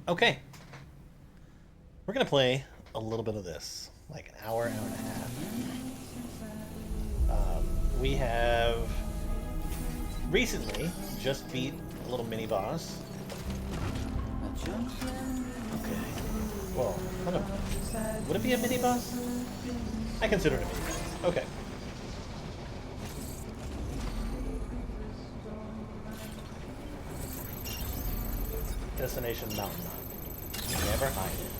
Okay, we're gonna play a little bit of this, like an hour, hour and a half. We have recently just beat a little mini boss. Okay. Well, I don't know. Would it be a mini boss? I consider it a mini boss. Okay. Destination Mountain. Never hide it.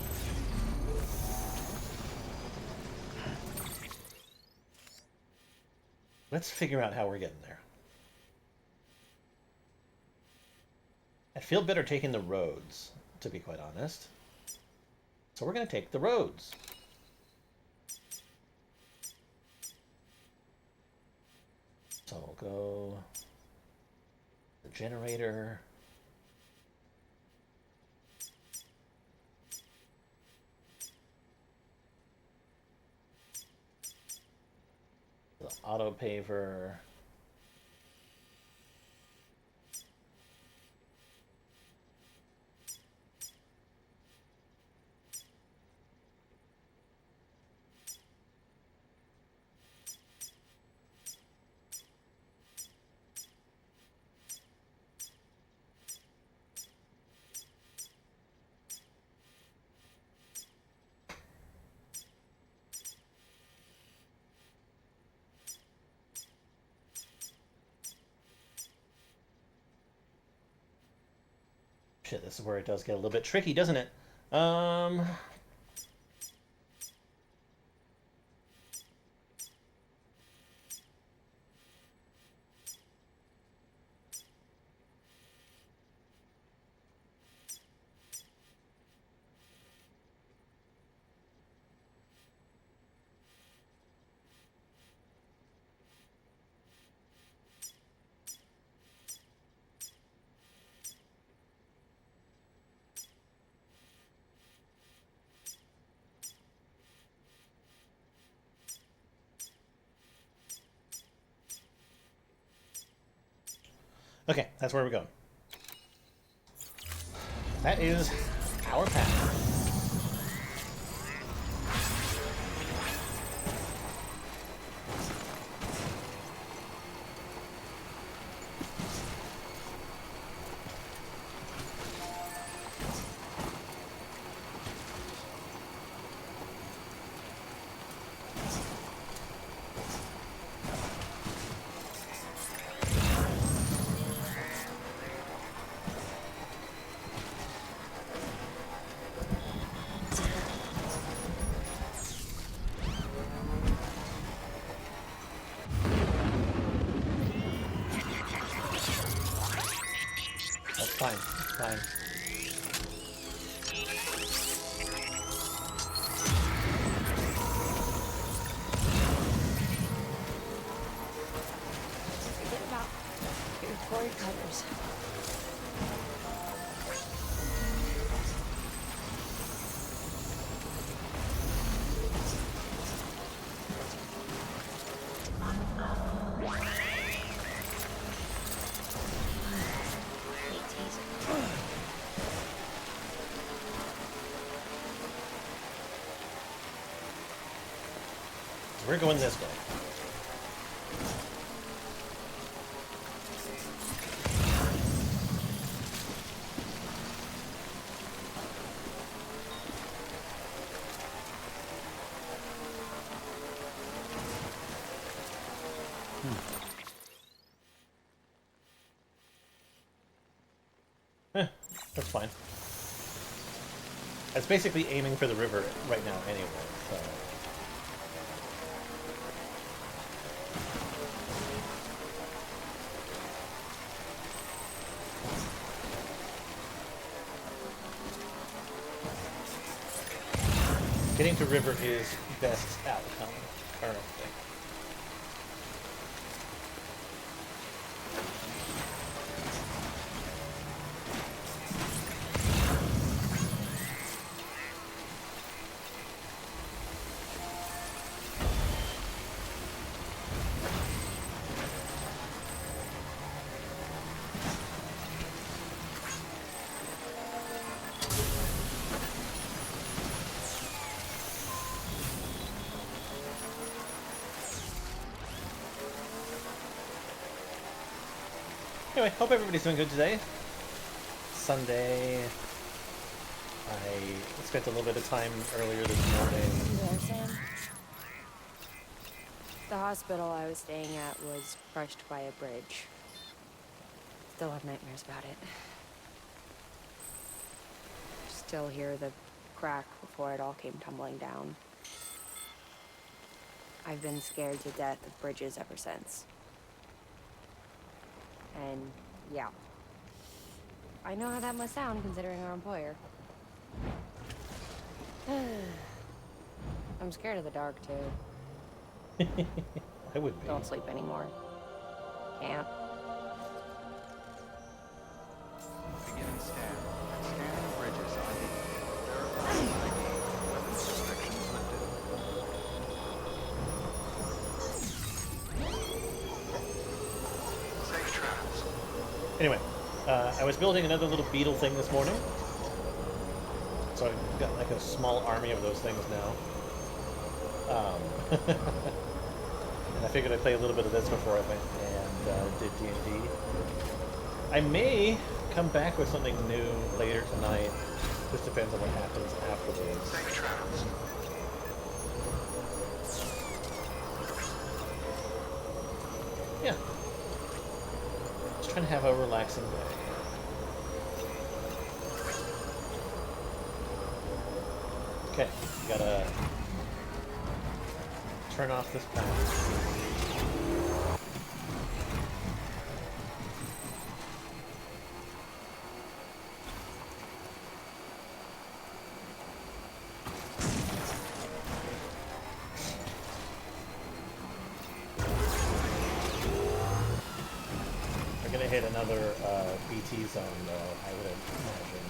Let's figure out how we're getting there. I feel better taking the roads, to be quite honest. So we're going to take the roads. So we'll go the generator. The auto paver. Shit, this is where it does get a little bit tricky, doesn't it? Okay, that's where we go. That is our path. Fine, fine. Forget about your cord cutters. We're going this way. That's fine. It's basically aiming for the river right now anyway, so... Getting to river is best outcome currently. Anyway, hope everybody's doing good today. Sunday. I spent a little bit of time earlier this morning. You there, Sam? The hospital I was staying at was crushed by a bridge. Still have nightmares about it. Still hear the crack before it all came tumbling down. I've been scared to death of bridges ever since. And yeah, I know how that must sound considering our employer. I'm scared of the dark too. I would be. Don't sleep anymore. Can't. Beginning scan. Scanning bridges ID. Verifying ID. Weapons restrictions lifted. Safe travels. Anyway, I was building another little beetle thing this morning. So I've got like a small army of those things now. And I figured I'd play a little bit of this before I went and did D&D. I may come back with something new later tonight. Just depends on what happens afterwards. Safe travels. Yeah. Just trying to have a relaxing day. Okay, gotta turn off this path. We're gonna hit another BT zone though, I would imagine.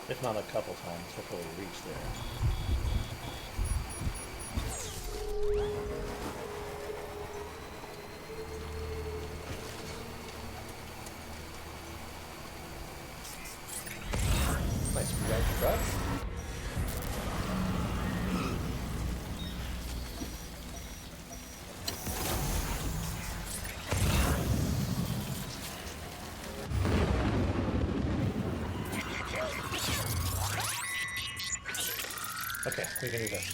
If not a couple times before we reach there. Nice red truck. Okay, we can do this.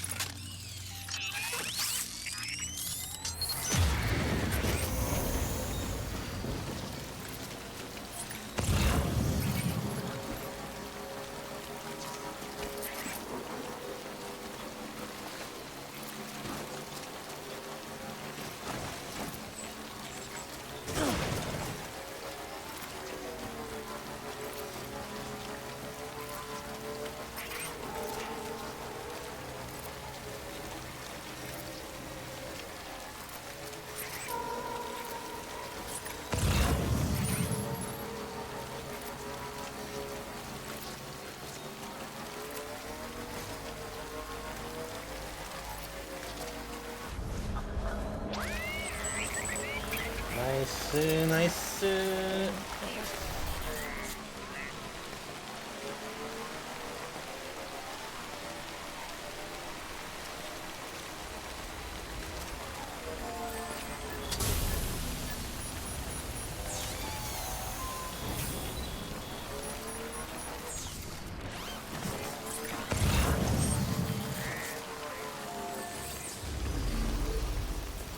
Nice, nice.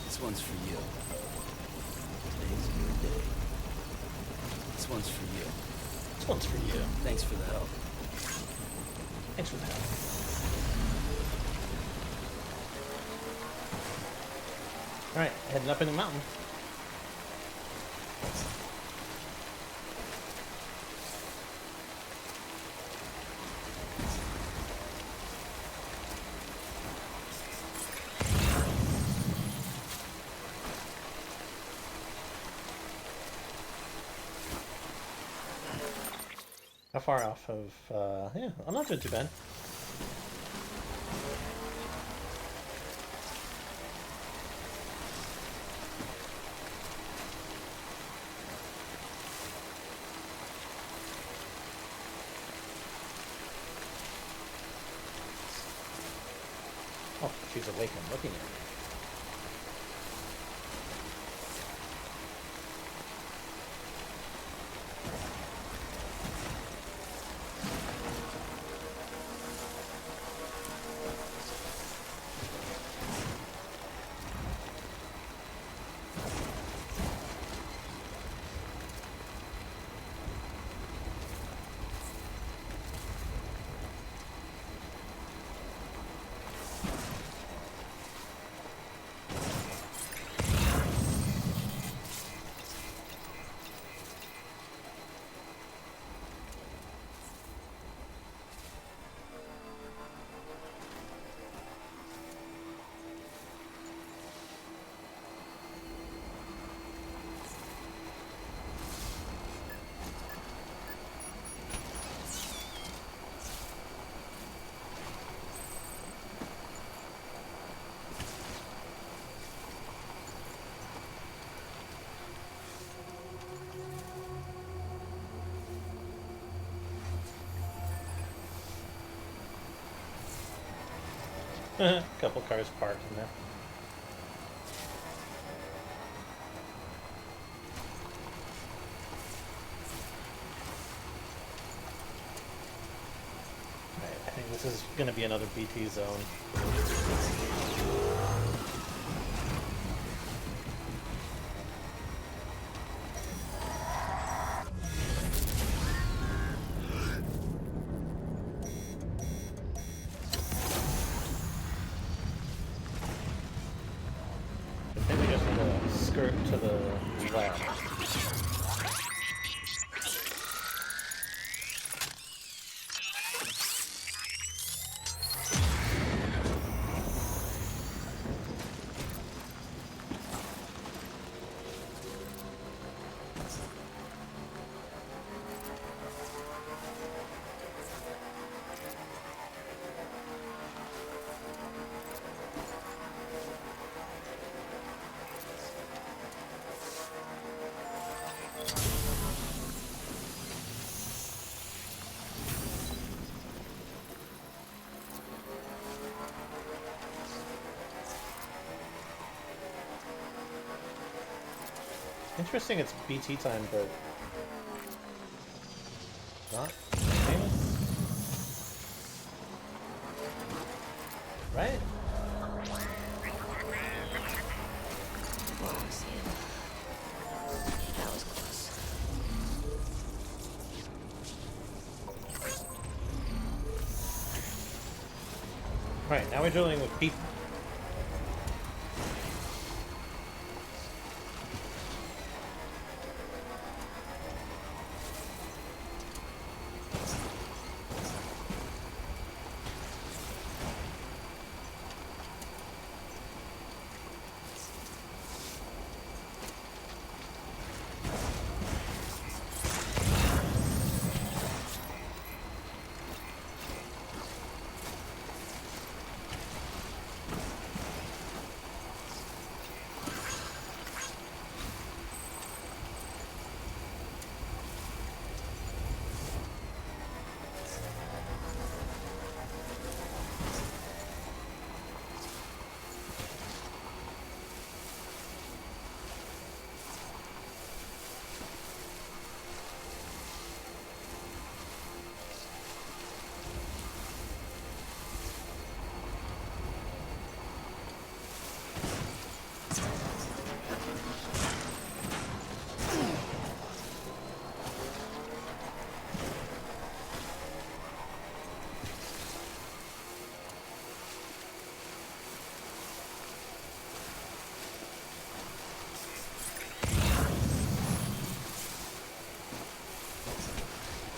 This one's for you. Today's your day. This one's for you. This one's for you. Thanks for the help. Thanks for the help. Alright, heading up in the mountain. How far off of, yeah, I'm not doing too bad. she's awake and looking at me. Couple cars parked in there. Alright, I think this is going to be another BT zone. I think we just need to skirt to the left. Interesting, it's BT time, but not famous, right? Wow, Sam. That was close. Right, now we're dealing with people.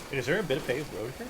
Is there a bit of paved road here?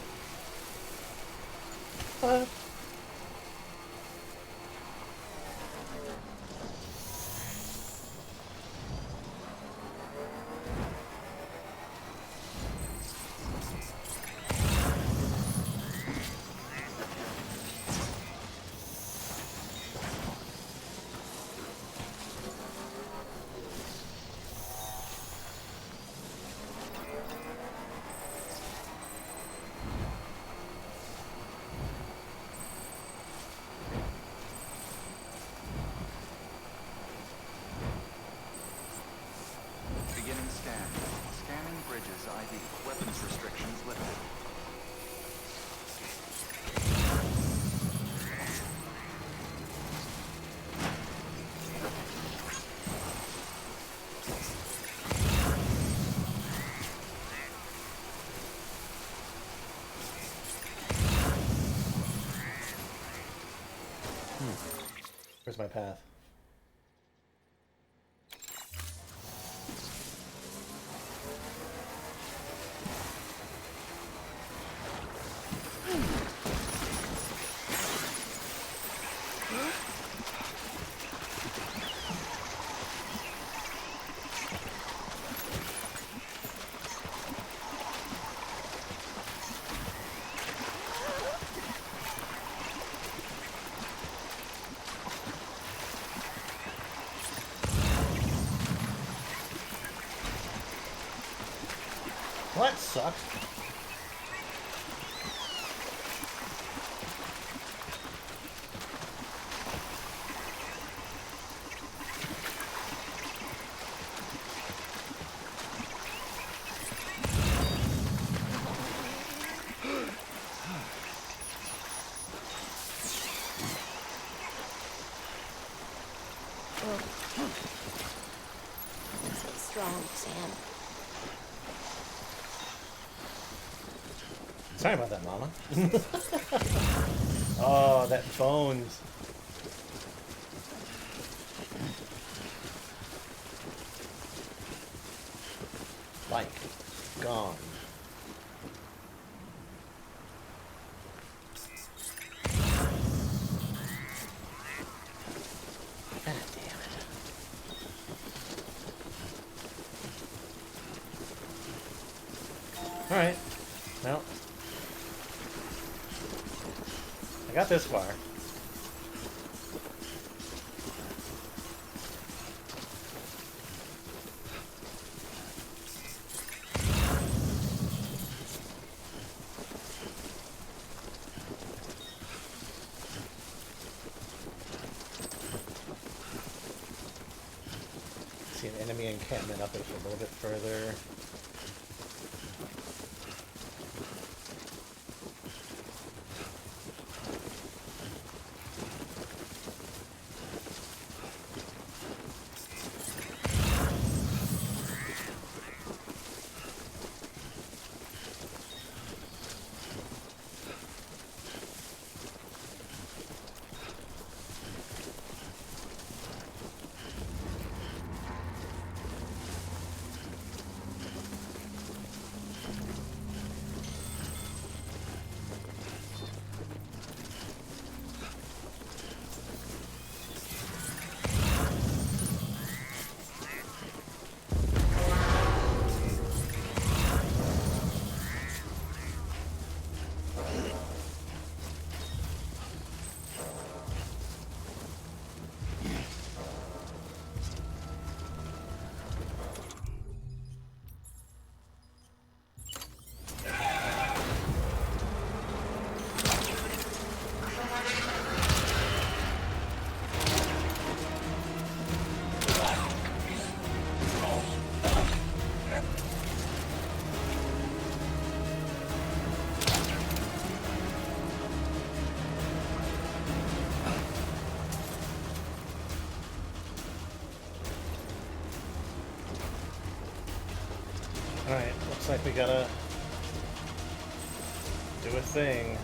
Beginning scan. Scanning bridges ID. Weapons restrictions lifted. Where's my path? Well, that sucks. Strong, Sam. Sorry about that, Mama. Oh, that bones. Like, gone. God damn it. Alright. Well. I got this far. See an enemy encampment up it a little bit further. Alright, looks like we gotta do a thing.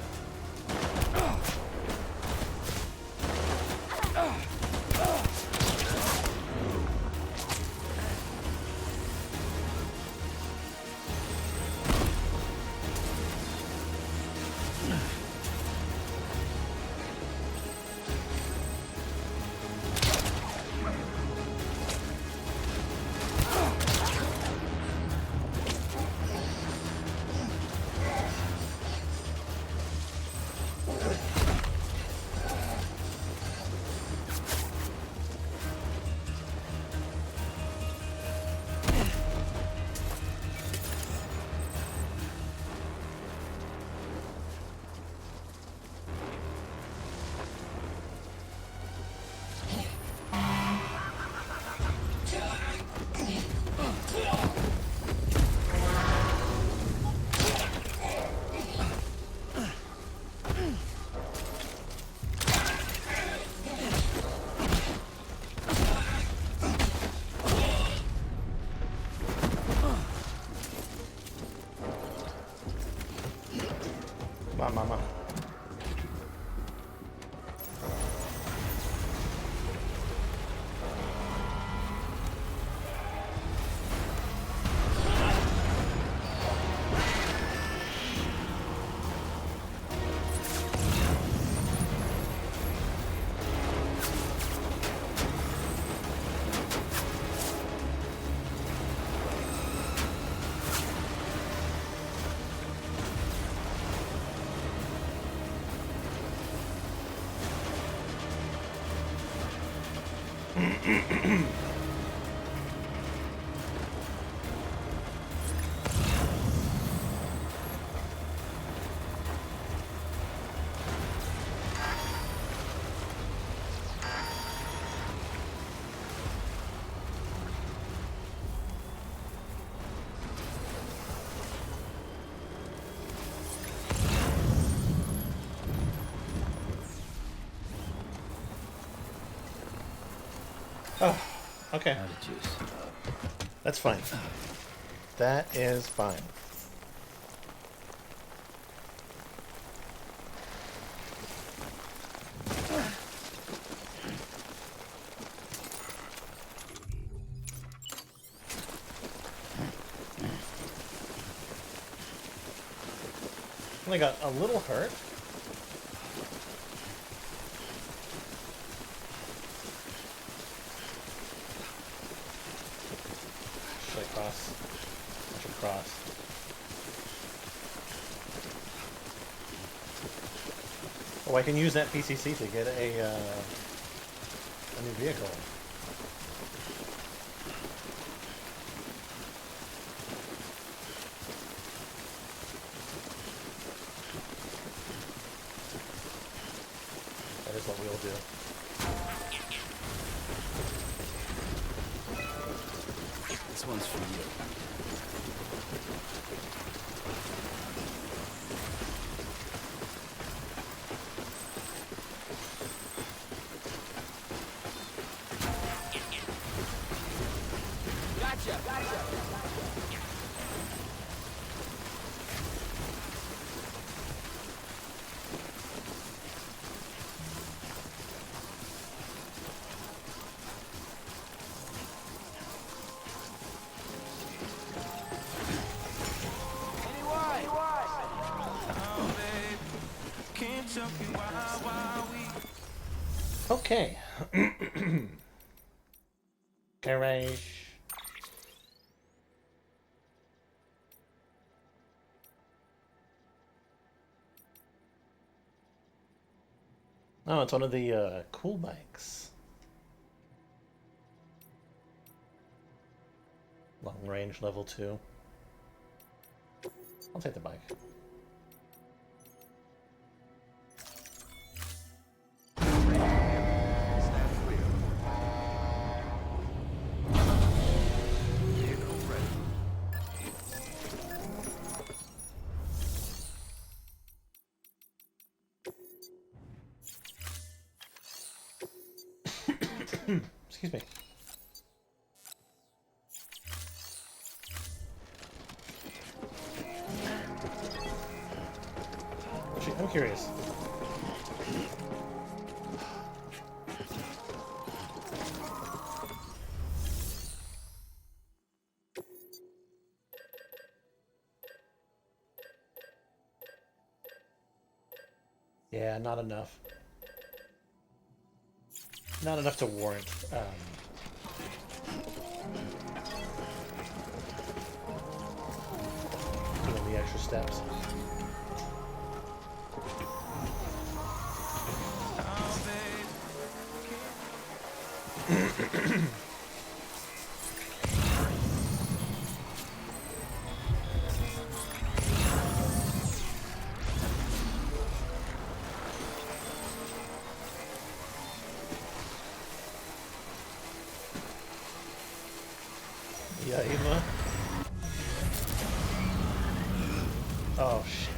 Come on, mama. Oh, okay. Out of juice. That's fine. That is fine. Only got a little hurt. Should I cross? I should cross. Oh, I can use that PCC to get a new vehicle. That is what we'll do. This one's for you. Okay. Garage. Oh, it's one of the cool bikes. Long range level 2. I'll take the bike. Stand clear. Vehicle ready. Excuse me. Actually, I'm curious. Yeah, not enough. Not enough to warrant doing the extra steps. Yeah, Eva. Oh shit.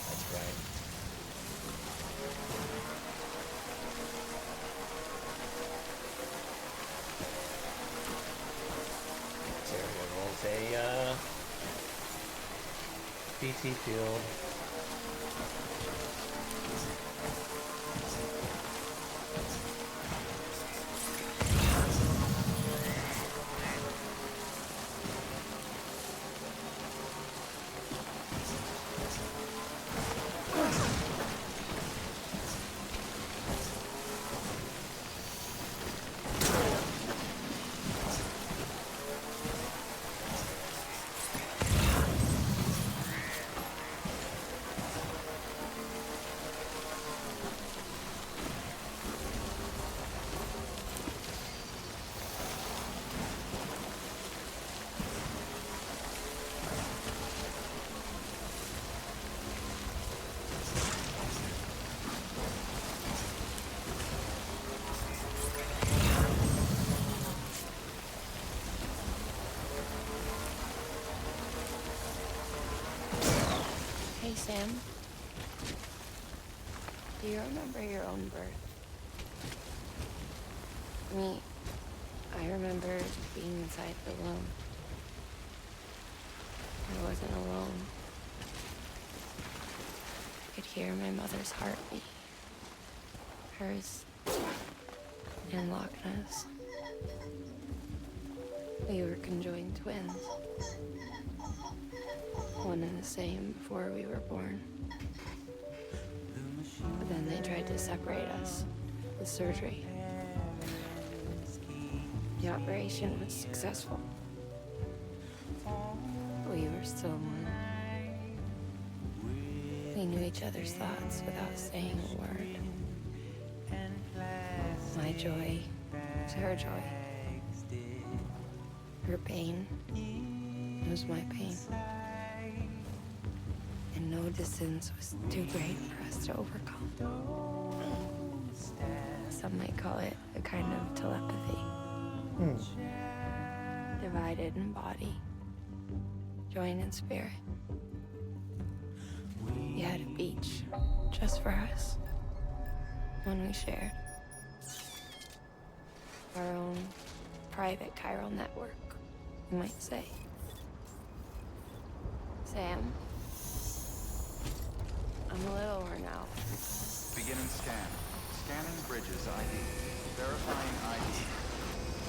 That's right. This area rolls a BT field. Hey, Sam. Do you remember your own birth? Me, I remember being inside the womb. I wasn't alone. I could hear my mother's heartbeat. Hers and Lochna's. We were conjoined twins. One and the same before we were born. But then they tried to separate us with surgery. The operation was successful. We were still one. We knew each other's thoughts without saying a word. My joy was her joy. Her pain was my pain. And no distance was too great for us to overcome. Some might call it a kind of telepathy. Divided in body, joined in spirit. We had a beach just for us. One we shared. Our own private chiral network, you might say. Sam, I'm a little worn out. Beginning scan. Scanning bridges ID. Verifying ID.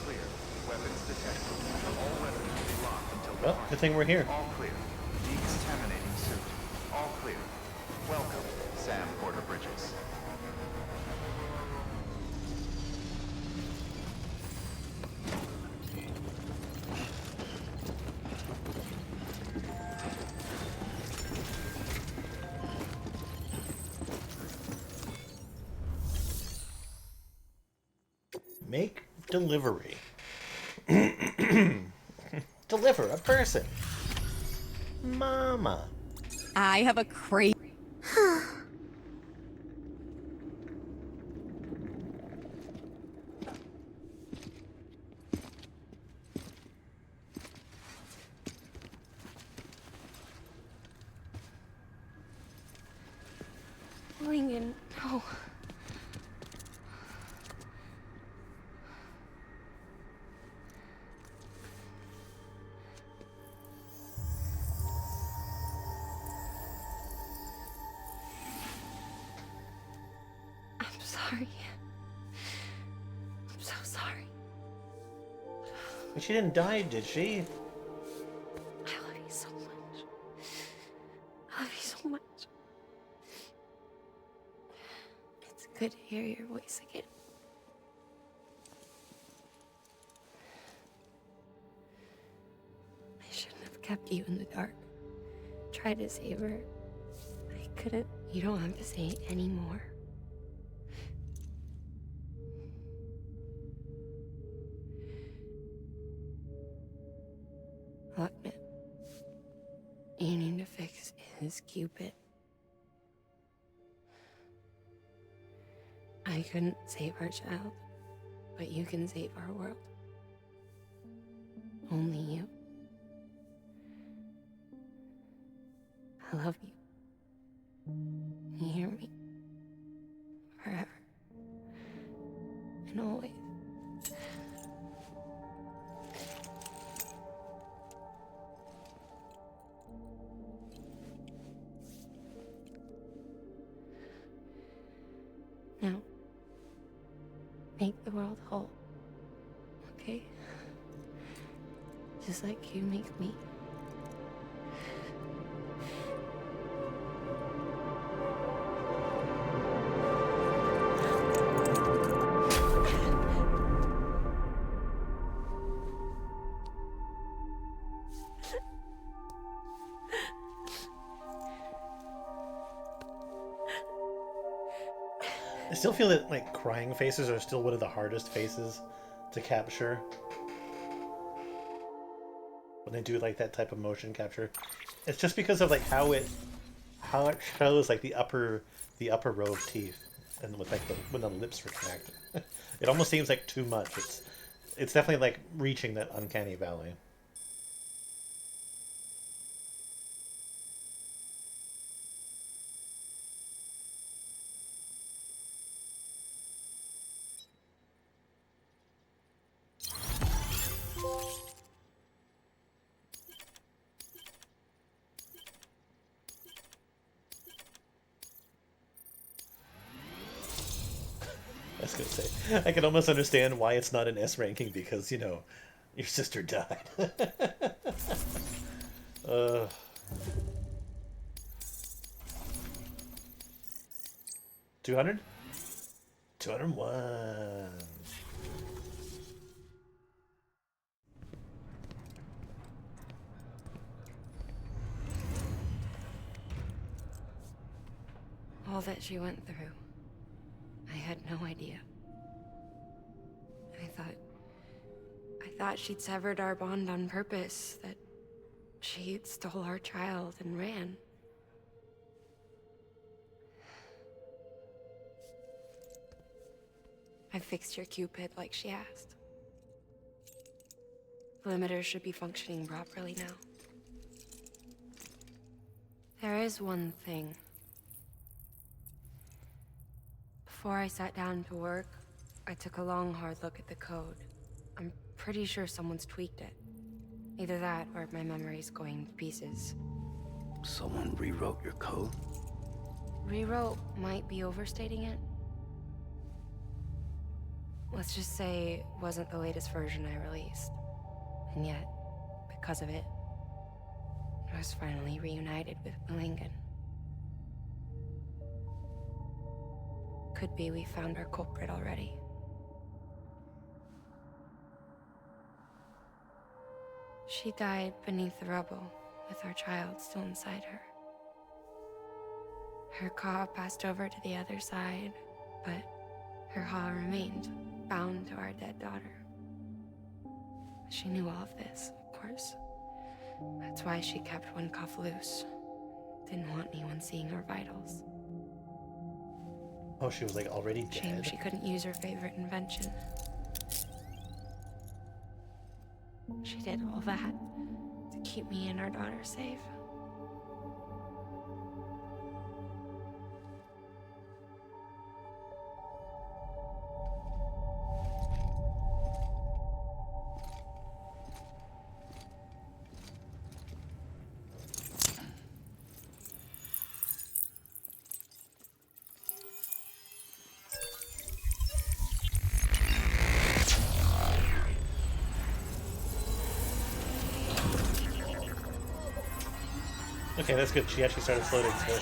Clear. Weapons detected. All weapons will be locked until Well, good thing we're here. All clear. Decontaminating suit. All clear. Welcome, Sam Porter Bridges. Make delivery. Deliver a person. Mama. I have a crazy. Lincoln, no. I'm sorry. I'm so sorry. But she didn't die, did she? I love you so much. I love you so much. It's good to hear your voice again. I shouldn't have kept you in the dark. Tried to save her. I couldn't. You don't have to say it anymore. Lochna, you need to fix his Cupid. I couldn't save our child, but you can save our world. Only you. I love you. You hear me? Forever. And always. make the world whole. Okay? Just like you make me. I still feel that like crying faces are still one of the hardest faces to capture when they do like that type of motion capture. It's just because of like how it shows like the upper row of teeth and with like when the lips retract. It almost seems like too much. It's definitely like reaching that uncanny valley. I was gonna say, I can almost understand why it's not an S ranking because, you know, your sister died. 200? 201. All that she went through. I had no idea. I thought she'd severed our bond on purpose, that she stole our child and ran. I fixed your Cupid like she asked. The limiter should be functioning properly now. There is one thing. Before I sat down to work, I took a long, hard look at the code. I'm pretty sure someone's tweaked it. Either that, or my memory's going to pieces. Someone rewrote your code? Rewrote might be overstating it. Let's just say it wasn't the latest version I released. And yet, because of it, I was finally reunited with Malingan. Could be we found our culprit already. She died beneath the rubble, with our child still inside her. Her Ka passed over to the other side, but her Ha remained, bound to our dead daughter. She knew all of this, of course. That's why she kept one cuff loose. Didn't want anyone seeing her vitals. Oh, she was like already dead? Shame she couldn't use her favorite invention. She did all that to keep me and our daughter safe. Okay, that's good. She actually started floating, so...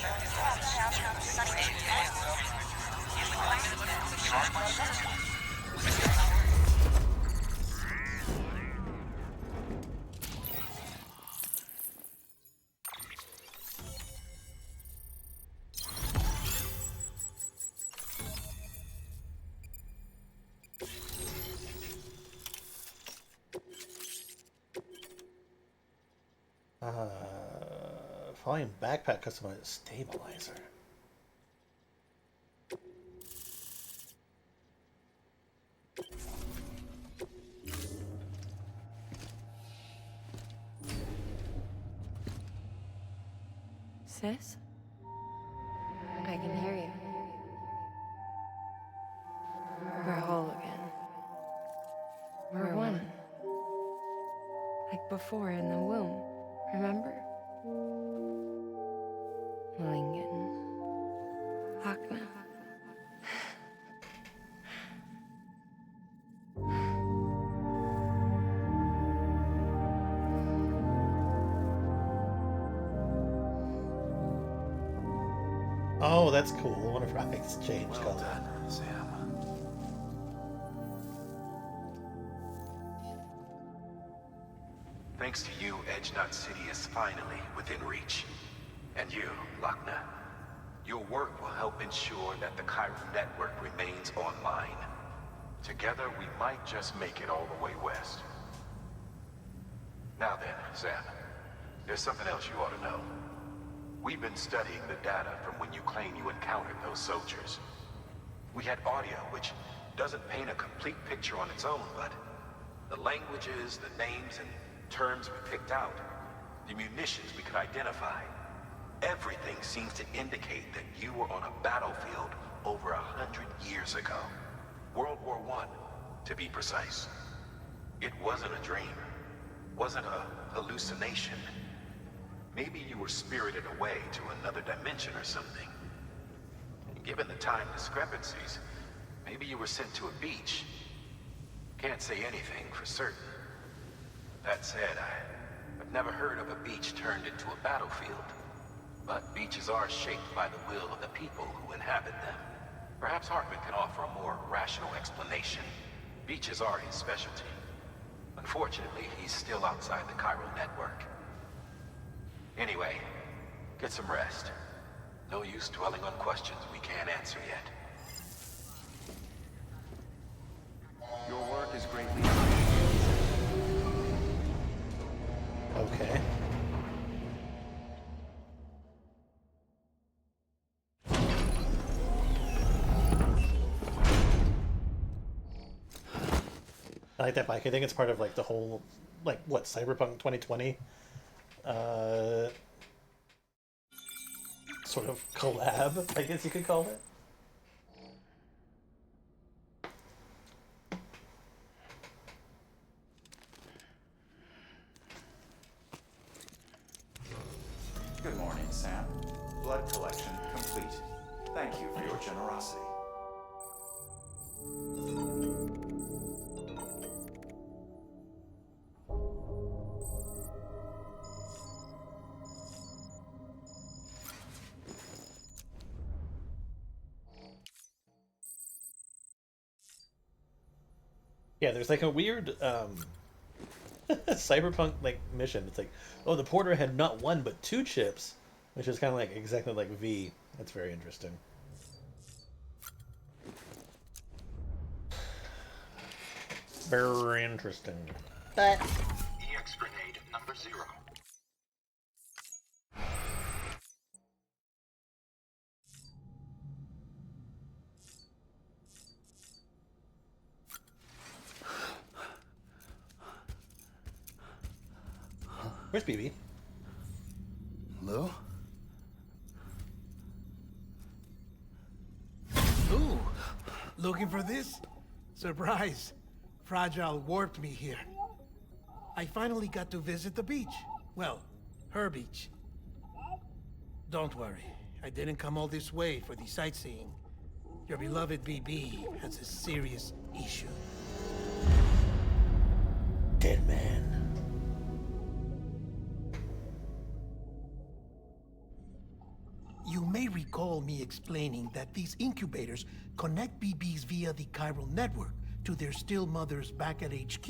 Volume backpack customized stabilizer. Sis? I can hear you. We're whole again. We're one. Like before in the womb, remember? Malingen. Hakna. Oh, that's cool. I wonder if I exchange Well color. done, Sam. Thanks to you, Edgenut City is finally within reach. And you, Lochner, your work will help ensure that the Chiral network remains online. Together, we might just make it all the way west. Now then, Sam, there's something else you ought to know. We've been studying the data from when you claim you encountered those soldiers. We had audio, which doesn't paint a complete picture on its own, but the languages, the names, and terms we picked out, the munitions we could identify, everything seems to indicate that you were on a battlefield over 100 years ago. World War I, to be precise. It wasn't a dream. Wasn't a hallucination. Maybe you were spirited away to another dimension or something. And given the time discrepancies, maybe you were sent to a beach. Can't say anything for certain. That said, I've never heard of a beach turned into a battlefield. But beaches are shaped by the will of the people who inhabit them. Perhaps Hartman can offer a more rational explanation. Beaches are his specialty. Unfortunately, he's still outside the Chiral network. Anyway, get some rest. No use dwelling on questions we can't answer yet. Your work is greatly appreciated. Okay. I like that bike. I think it's part of like the whole, like, what, Cyberpunk 2020 sort of collab, I guess you could call it. Good morning, Sam. Blood collection complete. Thank you for your generosity. Yeah, there's like a weird cyberpunk like mission. It's like, oh, the porter had not one but two chips, which is kind of like exactly like V. That's very interesting. Very interesting. EX grenade number 0. Where's BB? Lou? Ooh, looking for this? Surprise. Fragile warped me here. I finally got to visit the beach. Well, her beach. Don't worry, I didn't come all this way for the sightseeing. Your beloved BB has a serious issue. Deadman. You may recall me explaining that these incubators connect BBs via the chiral network to their still mothers back at HQ.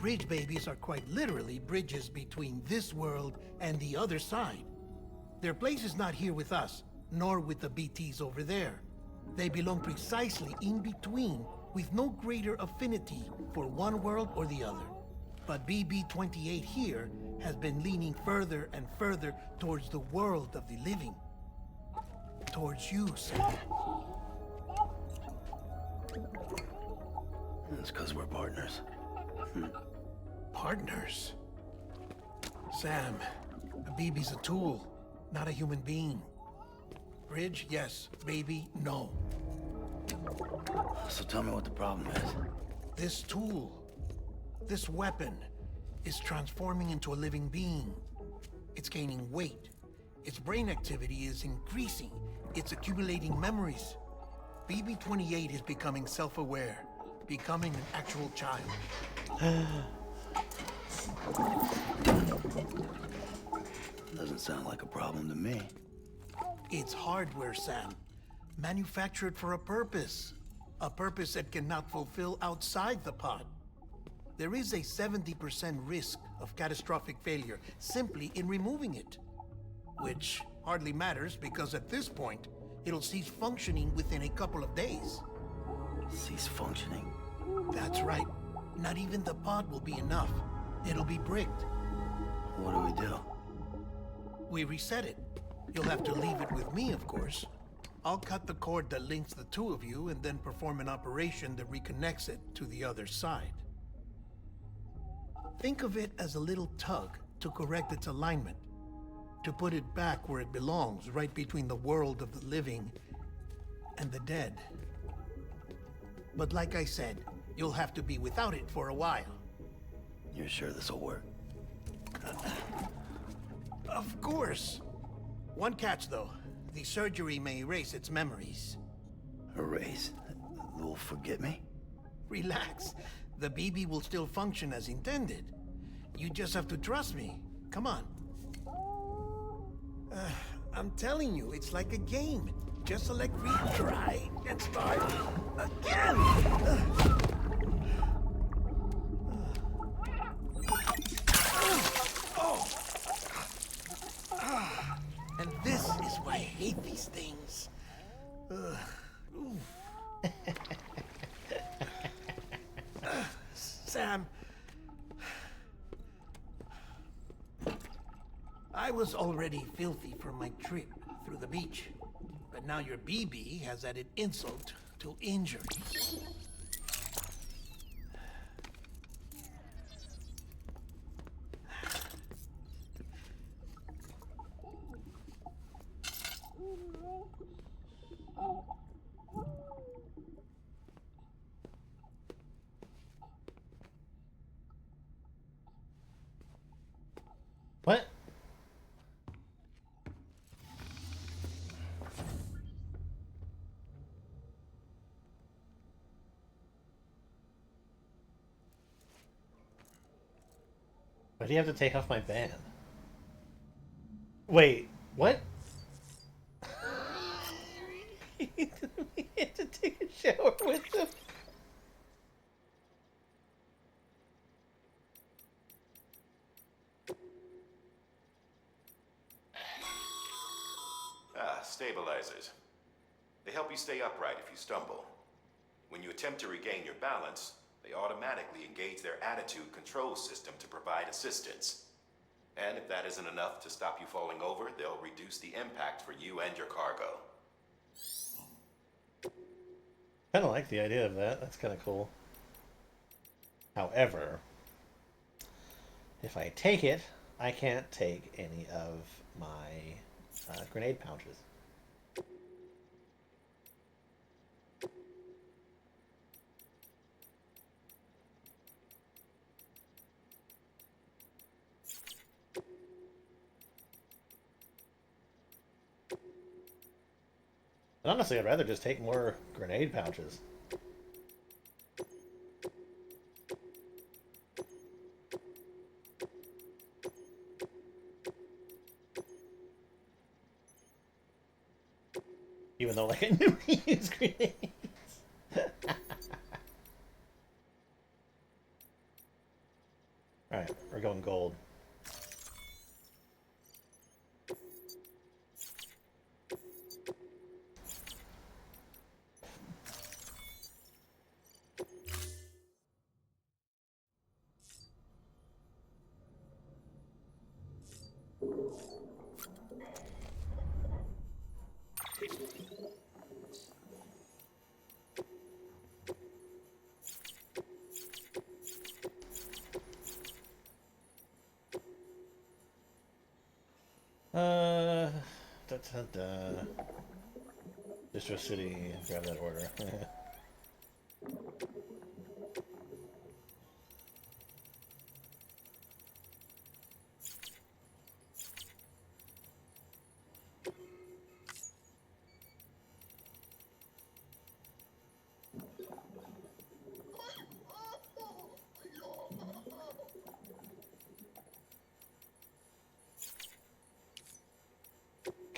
Bridge babies are quite literally bridges between this world and the other side. Their place is not here with us, nor with the BTs over there. They belong precisely in between, with no greater affinity for one world or the other. But BB-28 here has been leaning further and further towards the world of the living. Towards you, Sam. It's because we're partners. Partners? Sam, a BB's a tool, not a human being. Bridge, yes. Baby, no. So tell me what the problem is. This tool, this weapon, is transforming into a living being. It's gaining weight. Its brain activity is increasing. It's accumulating memories. BB-28 is becoming self-aware, becoming an actual child. Doesn't sound like a problem to me. It's hardware, Sam. Manufactured for a purpose. A purpose that cannot fulfill outside the pod. There is a 70% risk of catastrophic failure simply in removing it. Which hardly matters because at this point, it'll cease functioning within a couple of days. Cease functioning? That's right. Not even the pod will be enough. It'll be bricked. What do we do? We reset it. You'll have to leave it with me, of course. I'll cut the cord that links the two of you and then perform an operation that reconnects it to the other side. Think of it as a little tug to correct its alignment. To put it back where it belongs, right between the world of the living and the dead. But like I said, you'll have to be without it for a while. You're sure this'll work? Of course. One catch, though. The surgery may erase its memories. Erase? They'll forget me? Relax. The BB will still function as intended. You just have to trust me. Come on. I'm telling you, it's like a game. Just select retry and start again. And this is why I hate these things. Sam, I was already filthy from my trip through the beach, but now your BB has added insult to injury. What? Why do you have to take off my ban? Wait, what? You had to take a shower with them? Stabilizers. They help you stay upright if you stumble. When you attempt to regain your balance, they automatically engage their attitude control system to provide assistance. And if that isn't enough to stop you falling over, they'll reduce the impact for you and your cargo. Kind of like the idea of that. That's kind of cool. However, if I take it, I can't take any of my grenade pouches. And honestly, I'd rather just take more grenade pouches. Even though, like, I never use grenades. Alright, we're going gold. Distro City, grab that order.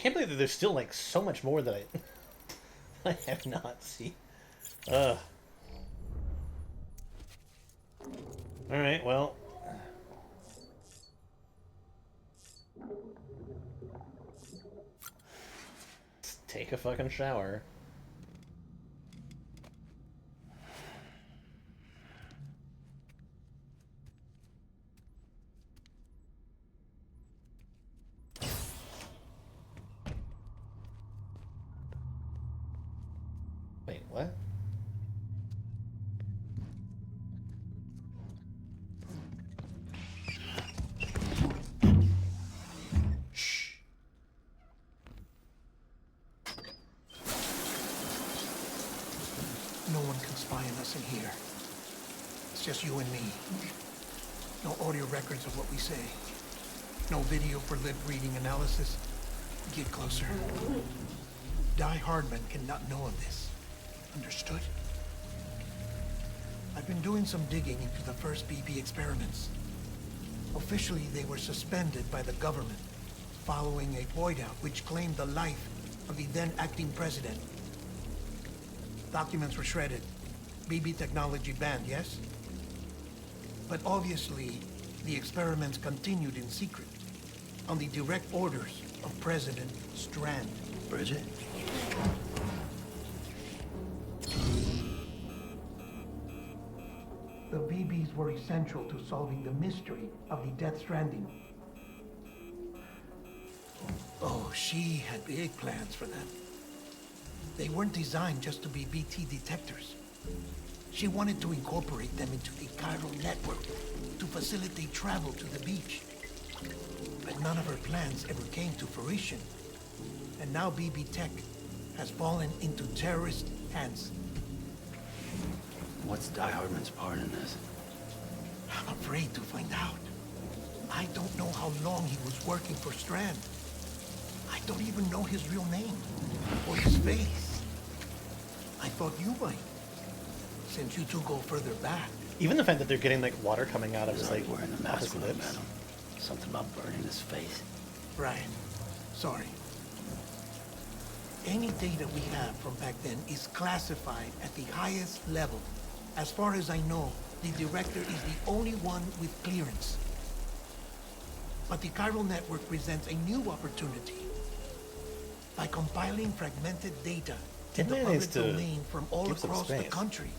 can't believe that there's still like so much more that I I have not seen. Ugh. All right, well. Let's take a fucking shower. Wait, what? Shh. No one can spy on us in here. It's just you and me. No audio records of what we say. No video for lip-reading analysis. Get closer. Die Hardman cannot know of this. Understood? I've been doing some digging into the first BB experiments. Officially, they were suspended by the government following a void out which claimed the life of the then acting president. Documents were shredded. BB technology banned, yes? But obviously, the experiments continued in secret, on the direct orders of President Strand. Bridget? The BBs were essential to solving the mystery of the Death Stranding. Oh, she had big plans for them. They weren't designed just to be BT detectors. She wanted to incorporate them into the chiral network to facilitate travel to the beach. But none of her plans ever came to fruition. And now BB Tech has fallen into terrorist hands. What's Die Hardman's part in this? I'm afraid to find out. I don't know how long he was working for Strand. I don't even know his real name or his face. I thought you might, since you two go further back. Even the fact that they're getting like water coming out of his like wearing the off mask his when I met lips. him. Something about burning his face. Brian, sorry. Any data we have from back then is classified at the highest level. As far as I know, the director is the only one with clearance. But the chiral network presents a new opportunity. By compiling fragmented data in the Deadman public needs to domain from all give some across the space. country,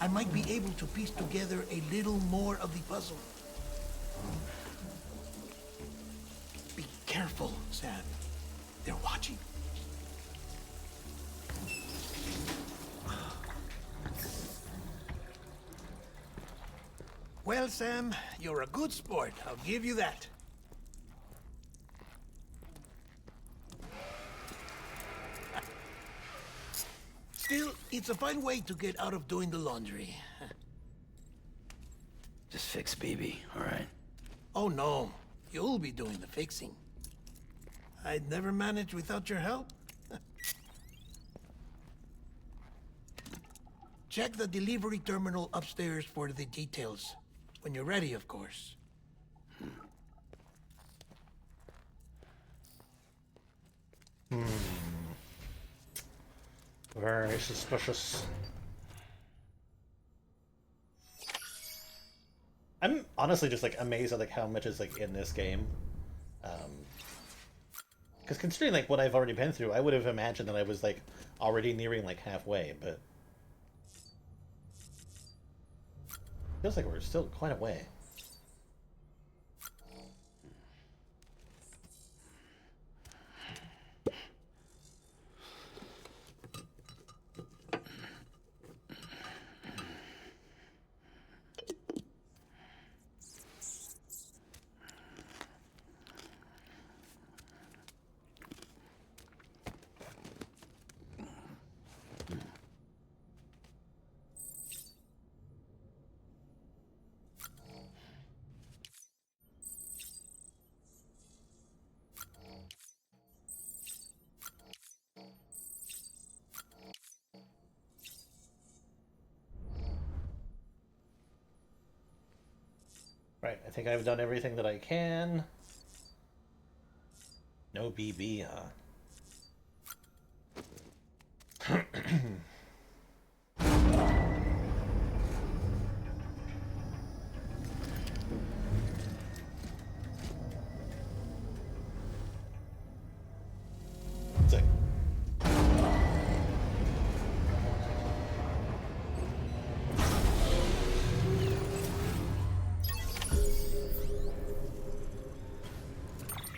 I might be able to piece together a little more of the puzzle. Be careful, Sam. They're watching. Well, Sam, you're a good sport. I'll give you that. Still, it's a fine way to get out of doing the laundry. Just fix BB, all right? Oh, no. You'll be doing the fixing. I'd never manage without your help. Check the delivery terminal upstairs for the details. When you're ready, of course. Very suspicious. I'm honestly just like amazed at like how much is like in this game. Because considering like what I've already been through, I would have imagined that I was like already nearing like halfway, but feels like we're still quite a way. Right, I think I've done everything that I can. No BB, huh? Sick.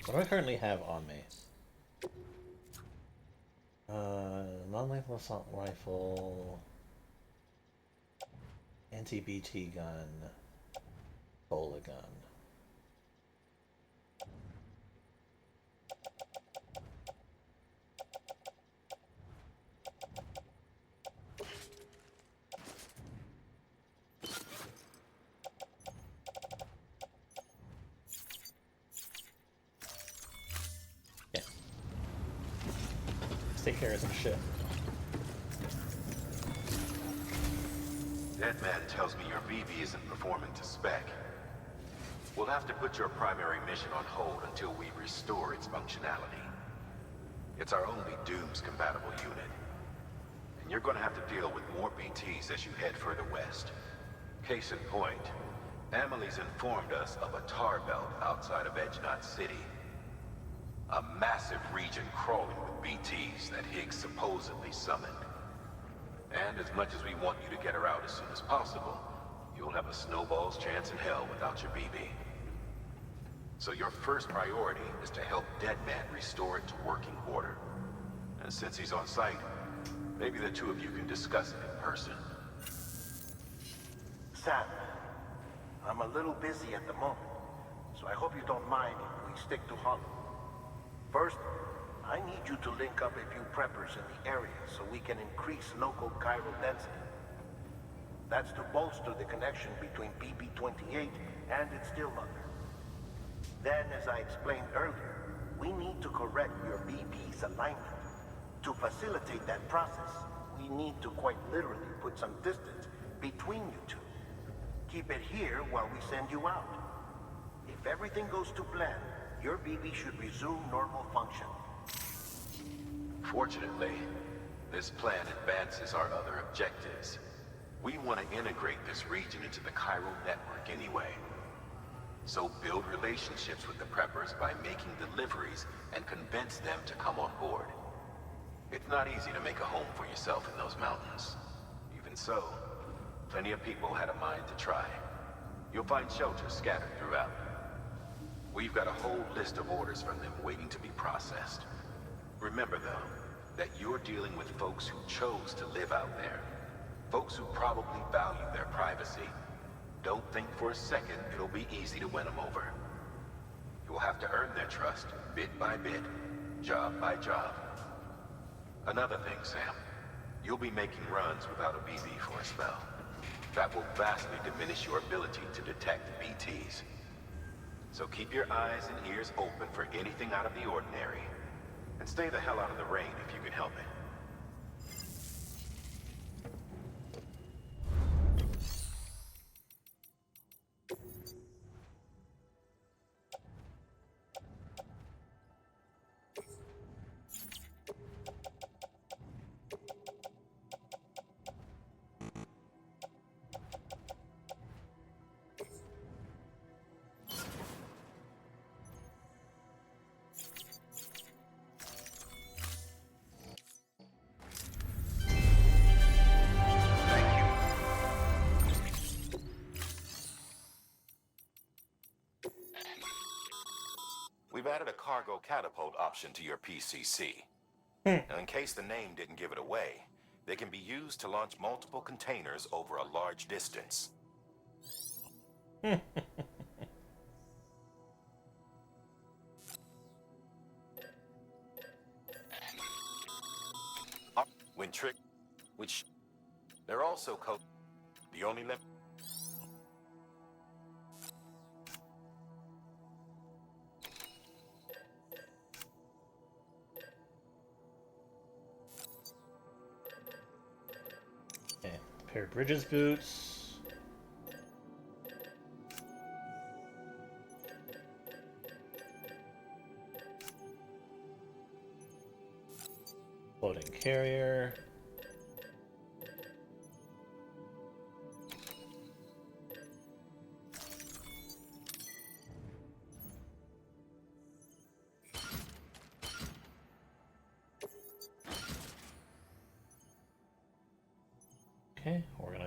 What do I currently have on me? Non-lethal assault rifle, anti-BT gun, Bola gun. Yeah. Let's take care of some shit. Deadman tells me your BB isn't performing to spec. We'll have to put your primary mission on hold until we restore its functionality. It's our only Dooms-compatible unit. And you're gonna have to deal with more BTs as you head further west. Case in point, Amelie's informed us of a tar belt outside of Edgenot City. A massive region crawling with BTs that Higgs supposedly summoned. And as much as we want you to get her out as soon as possible, you'll have a snowball's chance in hell without your BB. So your first priority is to help Deadman restore it to working order. And since he's on site, maybe the two of you can discuss it in person. Sam, I'm a little busy at the moment, so I hope you don't mind if we stick to Hollow. First, I need you to link up a few preppers in the area so we can increase local chiral density. That's to bolster the connection between BB-28 and its still mother. Then, as I explained earlier, we need to correct your BB's alignment. To facilitate that process, we need to quite literally put some distance between you two. Keep it here while we send you out. If everything goes to plan, your BB should resume normal function. Fortunately, this plan advances our other objectives. We want to integrate this region into the chiral network anyway. So build relationships with the preppers by making deliveries and convince them to come on board. It's not easy to make a home for yourself in those mountains. Even so, plenty of people had a mind to try. You'll find shelters scattered throughout. We've got a whole list of orders from them waiting to be processed. Remember, though, that you're dealing with folks who chose to live out there. Folks who probably value their privacy. Don't think for a second it'll be easy to win them over. You'll have to earn their trust, bit by bit, job by job. Another thing, Sam. You'll be making runs without a BB for a spell. That will vastly diminish your ability to detect BTs. So keep your eyes and ears open for anything out of the ordinary. And stay the hell out of the rain if you can help it. We've added a cargo catapult option to your PCC. Now, in case the name didn't give it away, they can be used to launch multiple containers over a large distance. When tricked, which they're also the only limit. Okay, pair of Bridges boots. Floating carrier.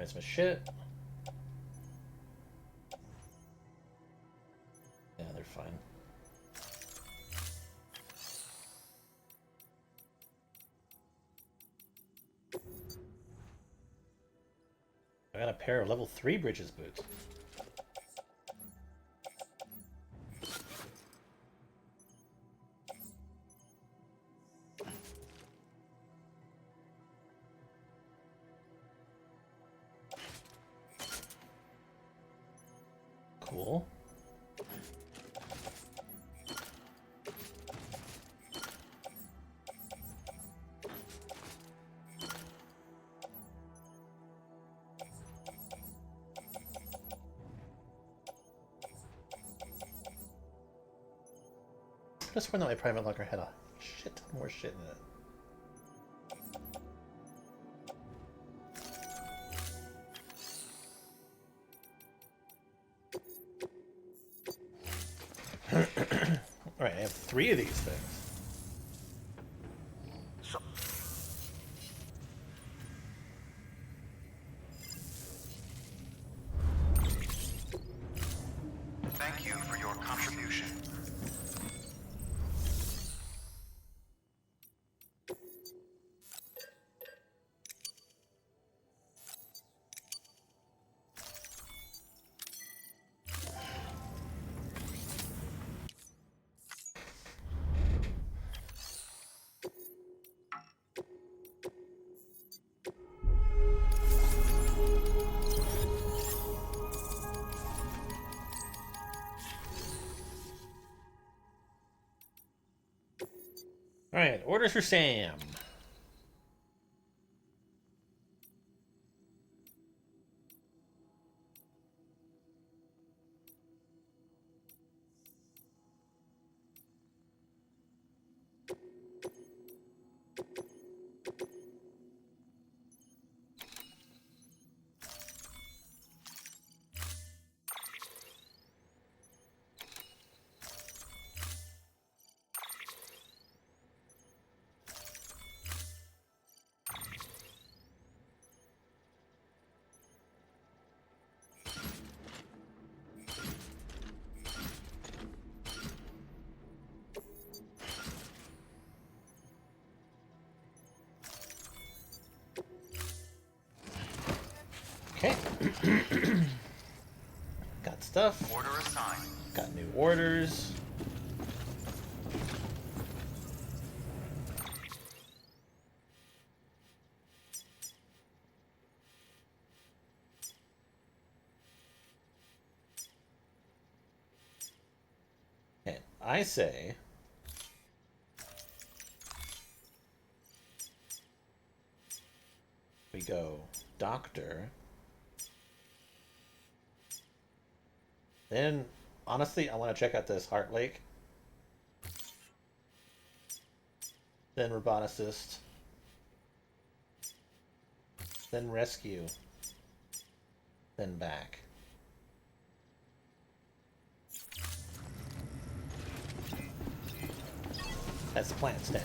find some shit. Yeah, they're fine. I got a pair of level 3 bridges boots. Cool. Just when my private locker had a shit ton more shit in it. Alright, I have 3 of these things. Thank you for your contribution. Alright, orders for Sam. Okay. Got stuff. Order assigned. Got new orders. Okay, I say we go doctor. Then, honestly, I want to check out this Heart Lake. Then roboticist. Then rescue. Then back. That's the plan, Stan.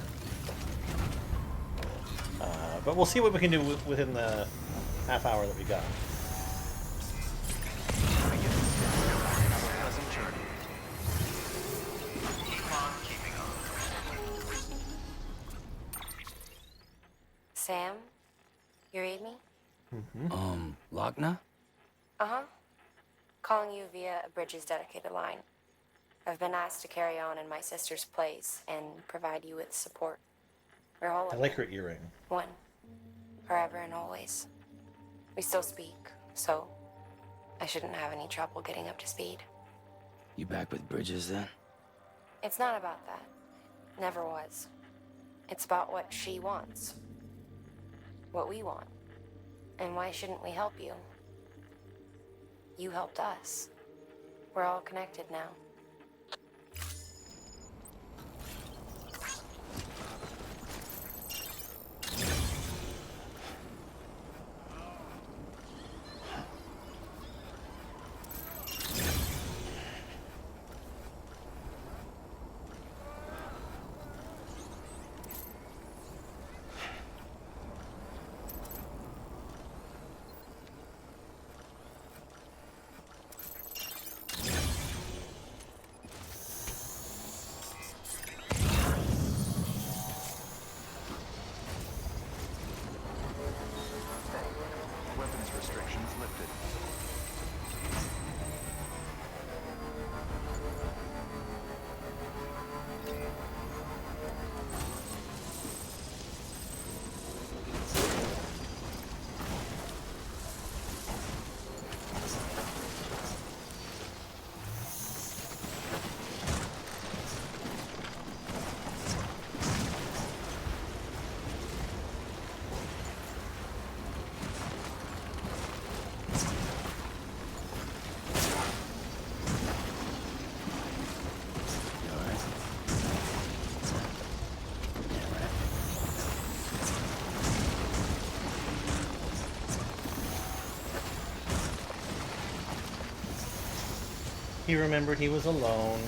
But we'll see what we can do within the half hour that we got. Sam, you read me? Lochna? Uh-huh. Calling you via a Bridges dedicated line. I've been asked to carry on in my sister's place and provide you with support. We're whole. I like her earring. One. Forever and always. We still speak, so I shouldn't have any trouble getting up to speed. You back with Bridges then? It's not about that. Never was. It's about what she wants. What we want. And why shouldn't we help you? You helped us. We're all connected now. He remembered he was alone.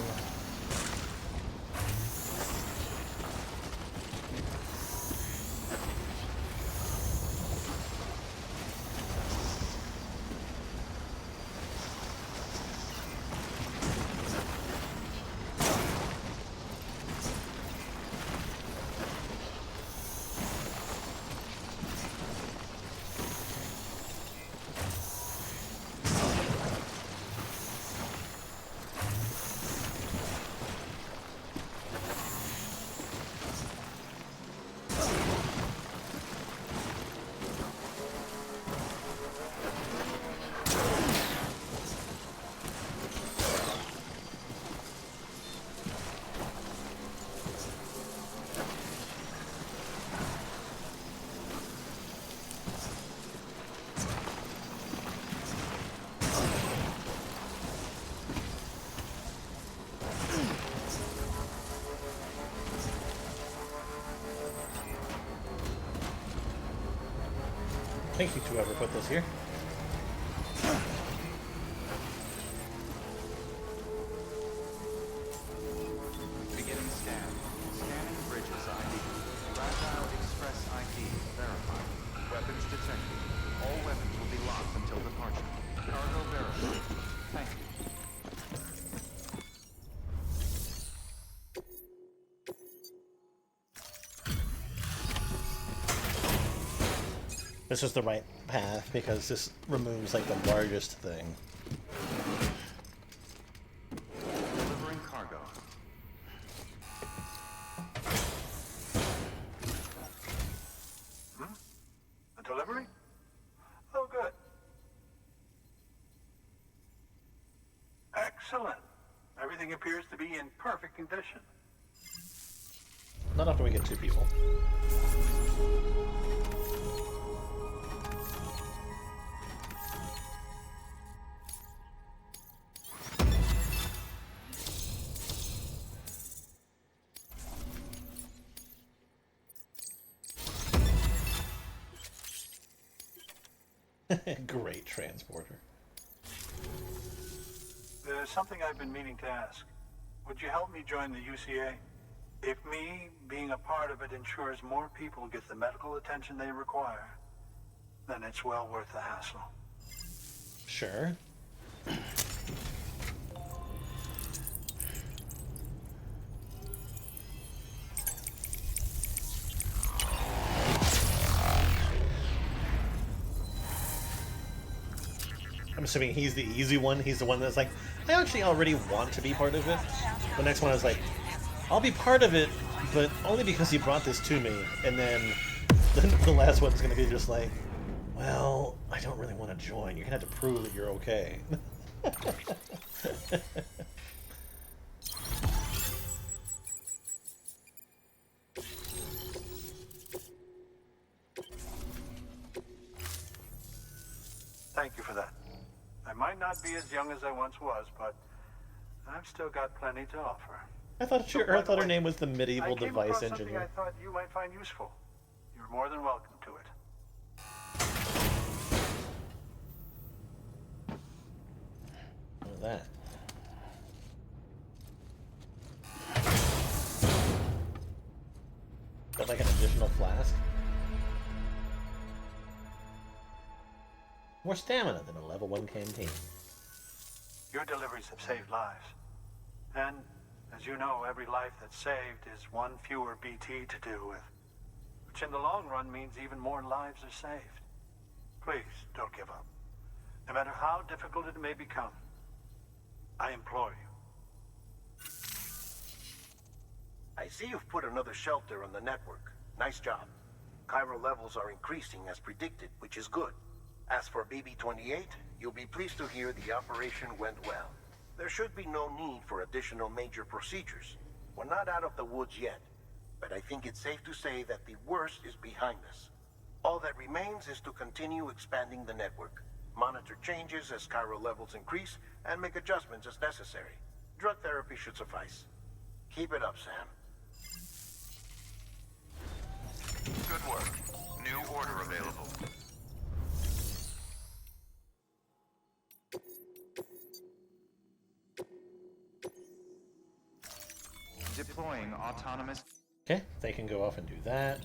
Thank you to whoever put this here. Beginning scan. Scanning bridges ID. Fragile Express ID verified. Weapons detected. All weapons will be locked until departure. Cargo verified. Thank you. This is the right path because this removes like the largest thing. Delivering cargo. A delivery? Oh, good. Excellent. Everything appears to be in perfect condition. Not after we get 2 people. Great transporter. There's something I've been meaning to ask. Would you help me join the UCA? If me being a part of it ensures more people get the medical attention they require, then it's well worth the hassle. Sure. I'm assuming he's the easy one. He's the one that's like, I actually already want to be part of it. The next one is like, I'll be part of it, but only because you brought this to me. And then the last one's going to be just like, well, I don't really want to join. You're going to have to prove that you're okay. Thank you for that. I might not be as young as I once was, but I've still got plenty to offer. I thought her name was the medieval device I engineer. thought you might find useful. You're more than welcome to it. Look at that. Got like an additional flask. More stamina than a level 1 canteen. Your deliveries have saved lives. And, as you know, every life that's saved is one fewer BT to deal with. Which in the long run means even more lives are saved. Please, don't give up. No matter how difficult it may become, I implore you. I see you've put another shelter on the network. Nice job. Chiral levels are increasing as predicted, which is good. As for BB-28, you'll be pleased to hear the operation went well. There should be no need for additional major procedures. We're not out of the woods yet, but I think it's safe to say that the worst is behind us. All that remains is to continue expanding the network, monitor changes as chiral levels increase, and make adjustments as necessary. Drug therapy should suffice. Keep it up, Sam. Good work. New order available. Deploying autonomous... Okay, they can go off and do that.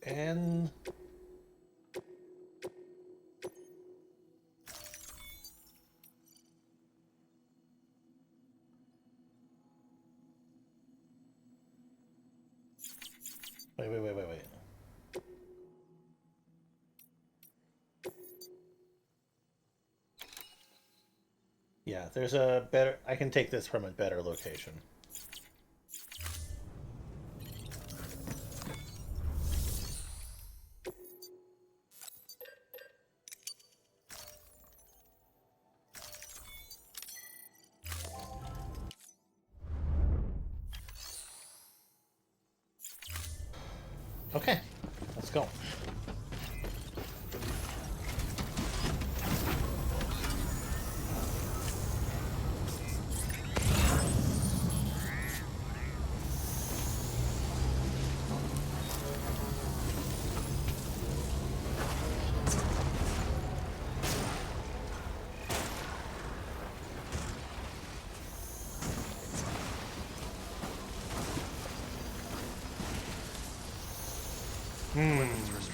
And... Wait. Yeah, there's a better... I can take this from a better location. Okay, let's go.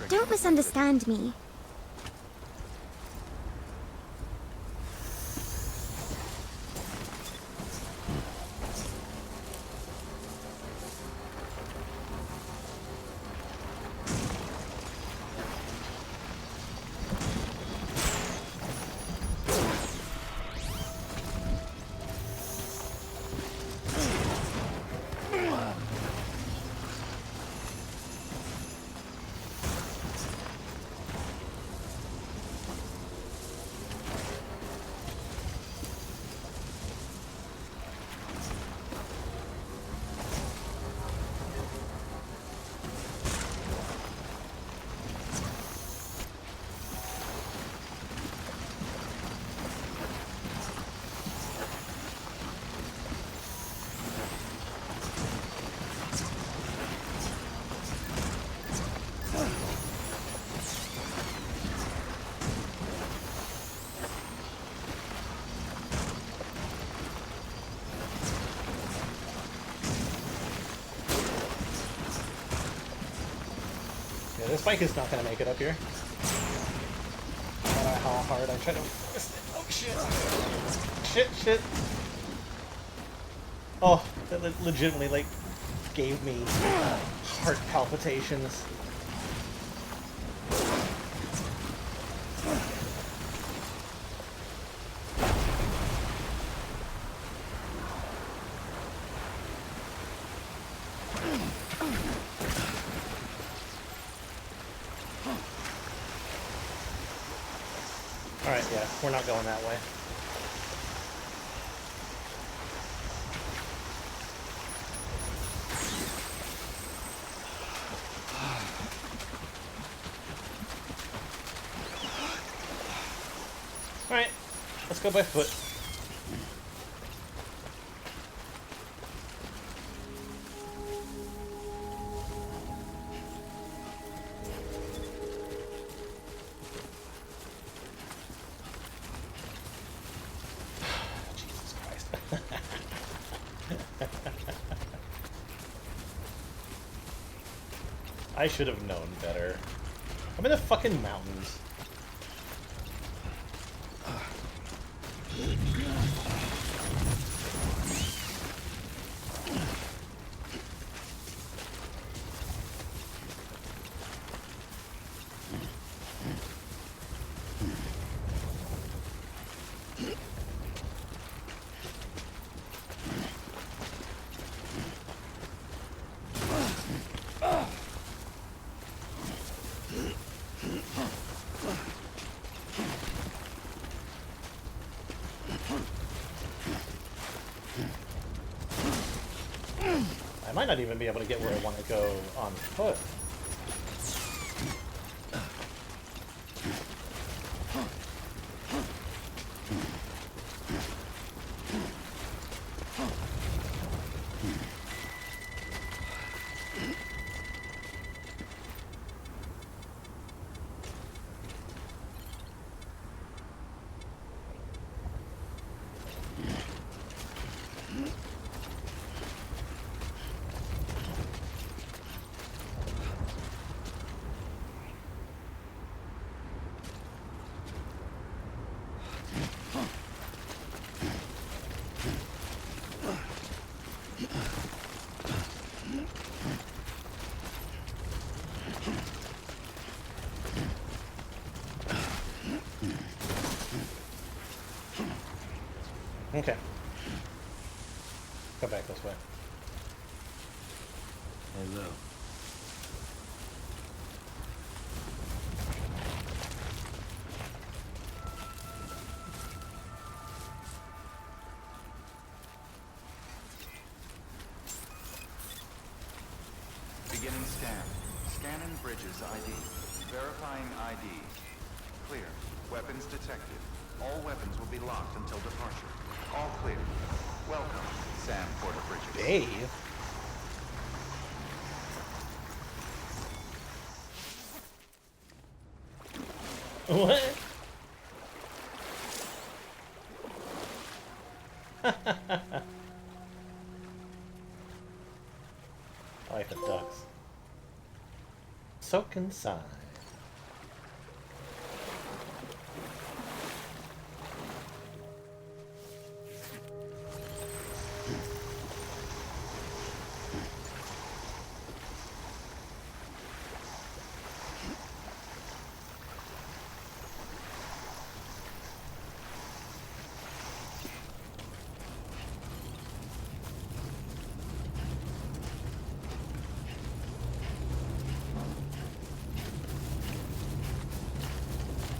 Don't misunderstand me. Yeah, this bike is not going to make it up here. No matter how hard I try to twist it. Oh, shit. Shit. Oh, that legitimately, like, gave me heart palpitations. Alright, yeah, we're not going that way. Alright, let's go by foot. Jesus Christ. I should have known better. I'm in the fucking mountains. I might not even be able to get where I want to go on foot. Okay. Come back this way. Hello. Beginning scan. Scanning bridges ID. Verifying ID. Clear. Weapons detected. All weapons will be locked until departure. All clear. Welcome, Sam Porter Bridges. Dave? What? I like the ducks. Soak inside.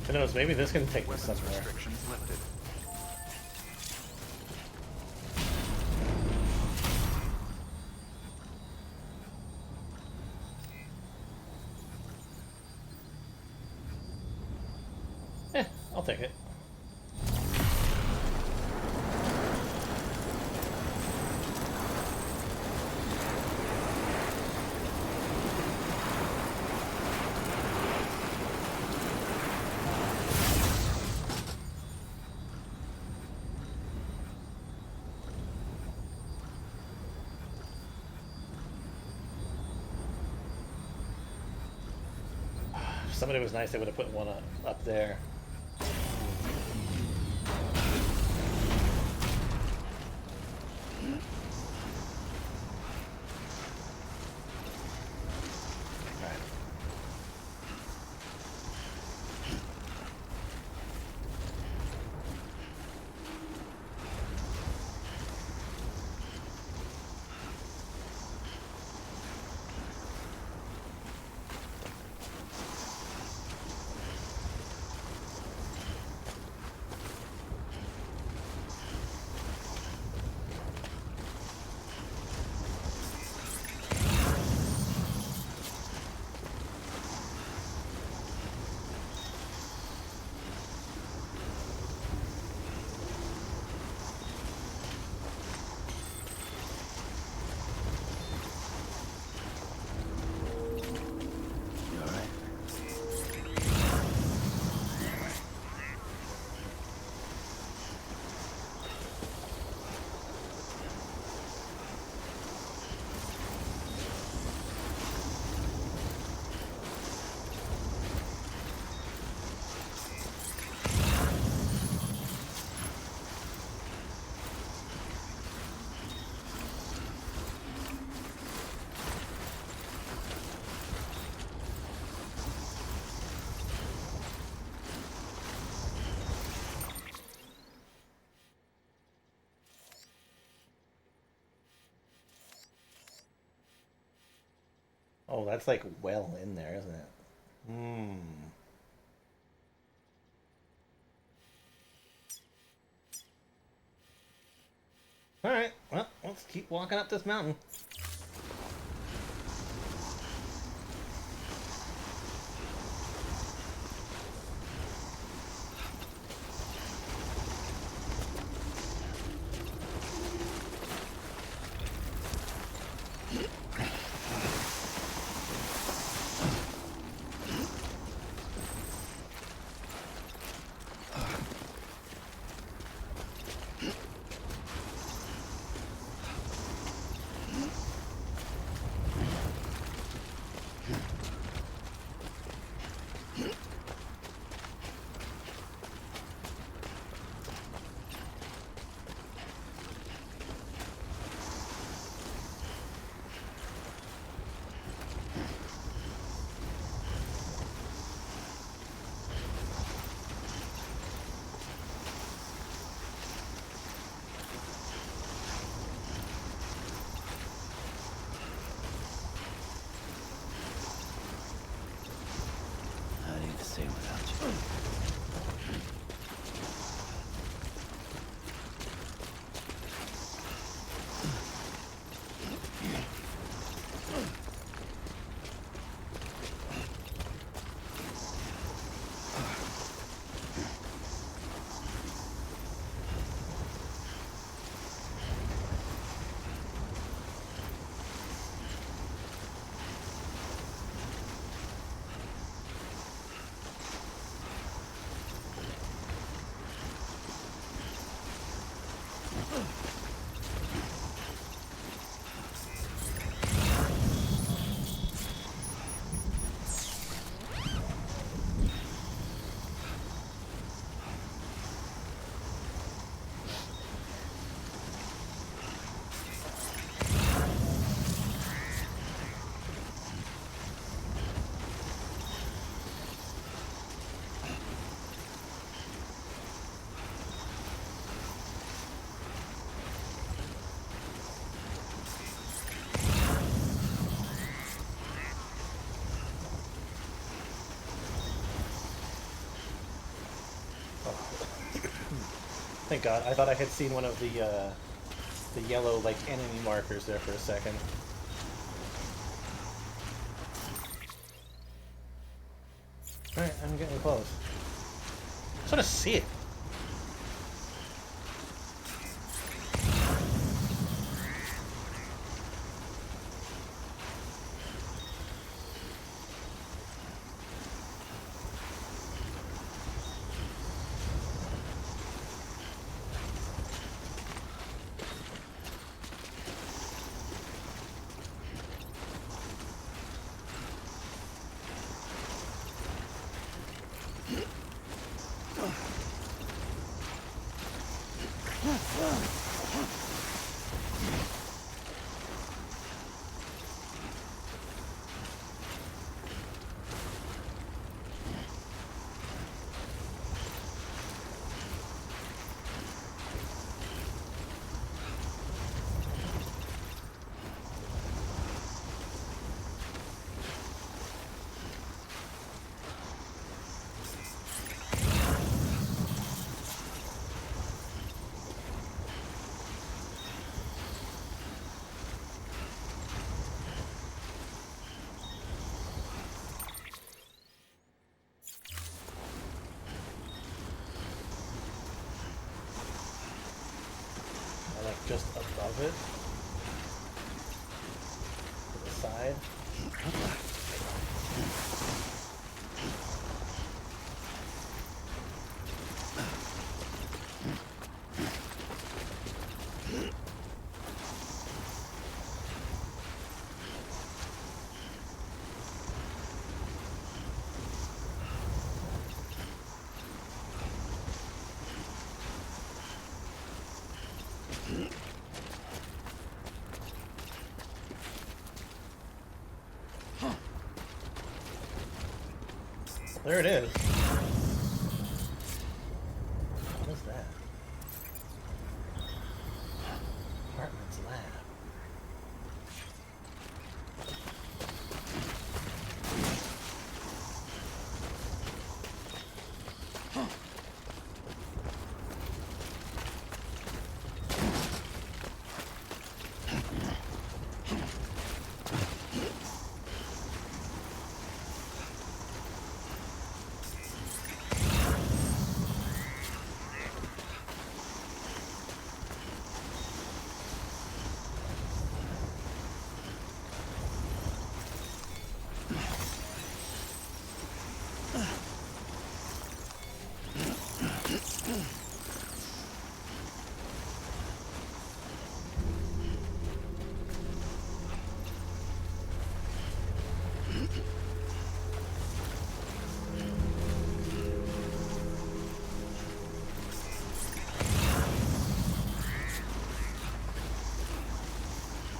Who knows, maybe this can take me Weapons somewhere. restrictions lifted. I'll take it. If somebody was nice, they would have put one up there. Oh, that's like well in there, isn't it? Hmm. Alright, well, let's keep walking up this mountain. same without you. Thank God. I thought I had seen one of the yellow, like, enemy markers there for a second. Alright, I'm getting close. I just want to see it. Just above it, to the side. There it is. What is that? Hartman's lab.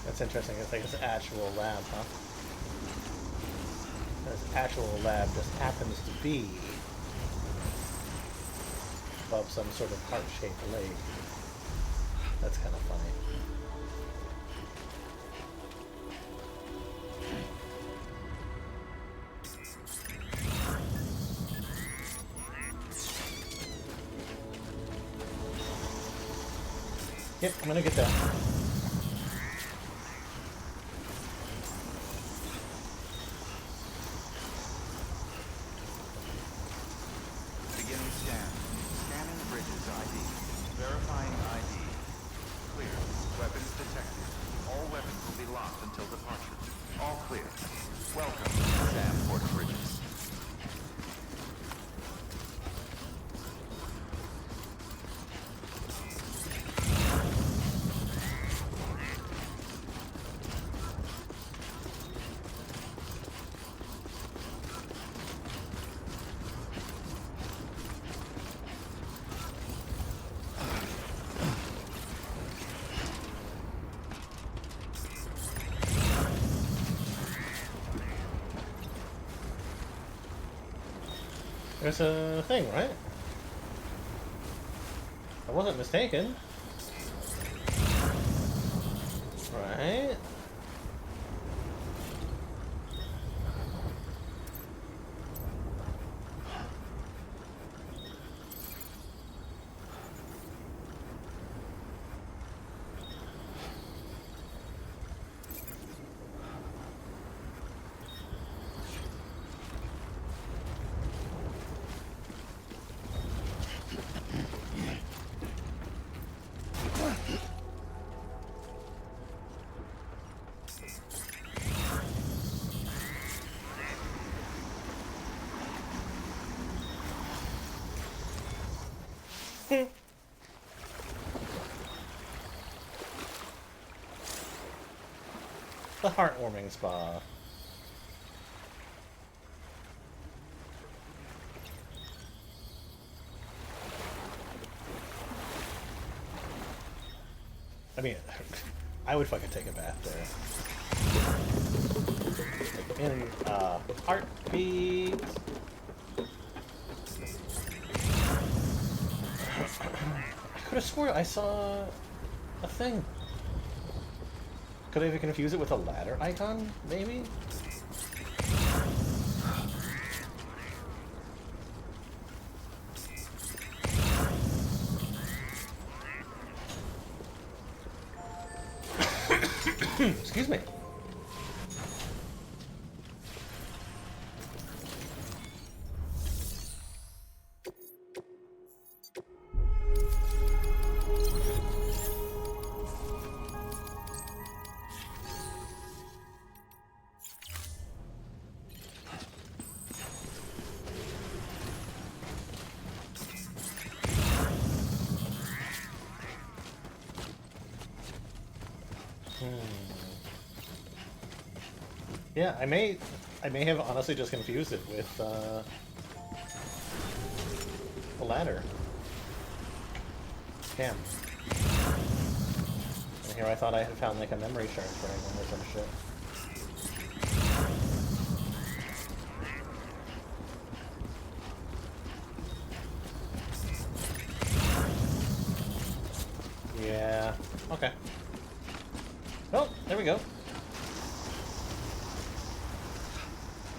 That's interesting. It's like it's an actual lab, huh? This actual lab just happens to be above some sort of heart-shaped lake. That's kind of funny. Yep, I'm gonna get that. Beginning scan. Scanning bridges ID. Verifying ID. Clear. Weapons detected. All weapons will be locked until departure. All clear. Welcome, Sam Porter Bridges. There's a thing, right? I wasn't mistaken. Right? The heartwarming spa. I mean, I would fucking take a bath there. In heartbeat. I could have swore I saw a thing. Could I even confuse it with a ladder icon, maybe? Excuse me. Yeah, I may have honestly just confused it with the ladder. Damn. And here I thought I had found like a memory shard fragment or some shit. Yeah. Okay. Well, there we go.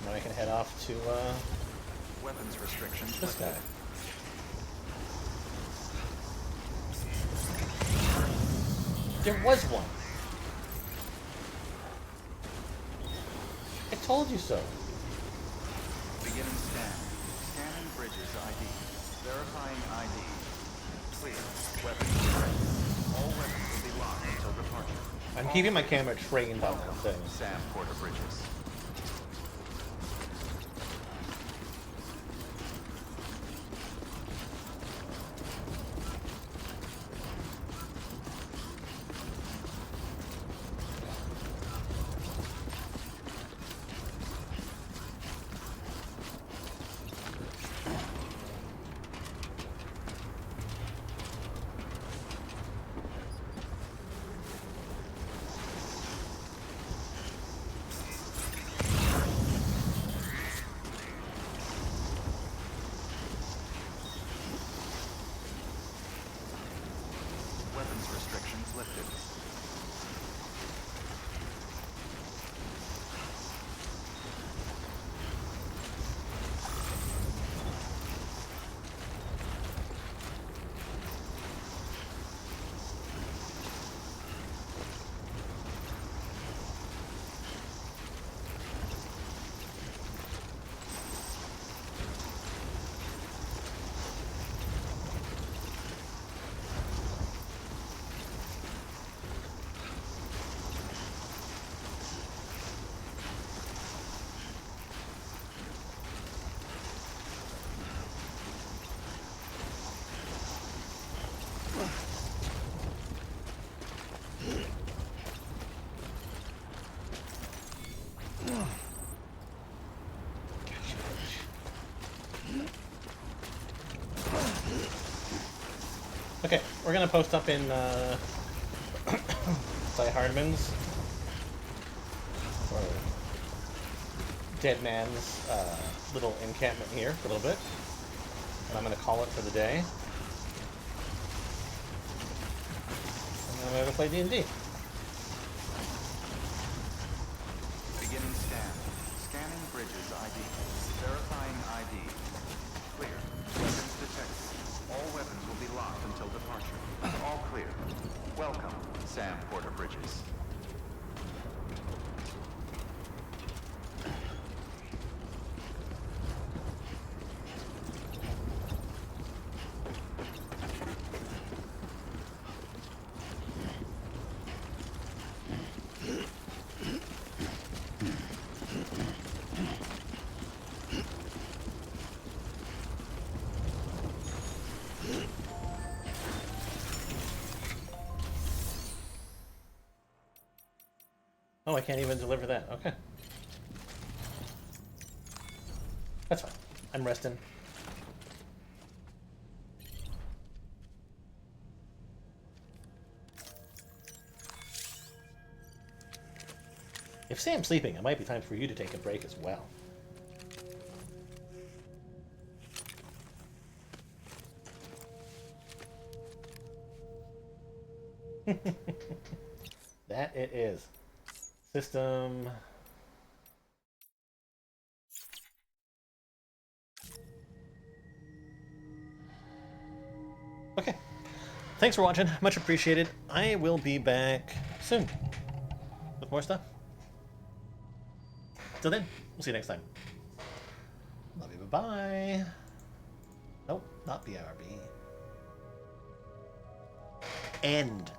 Now I can head off to Weapons restrictions. this guy. There was one. I told you so. Beginning scan. Scanning bridges ID. Verifying ID. Clear. Weapons detected. All weapons will be locked until departure. I'm keeping my camera trained on that thing. Sam Porter Bridges. Weapons restrictions lifted. Okay, we're gonna post up in Cy Hardman's or Deadman's little encampment here for a little bit, and I'm gonna call it for the day. And I'm gonna play D&D. Beginning scan. Scanning bridges ID. Verifying ID. Clear. Weapons detected. All weapons will be locked until departure. All clear. Welcome, Sam Porter Bridges. Oh, I can't even deliver that. Okay. That's fine. I'm resting. If Sam's sleeping, it might be time for you to take a break as well. That it is. System. Okay. Thanks for watching. Much appreciated. I will be back soon with more stuff. Till then, we'll see you next time. Love you. Bye-bye. Nope, not BRB. End.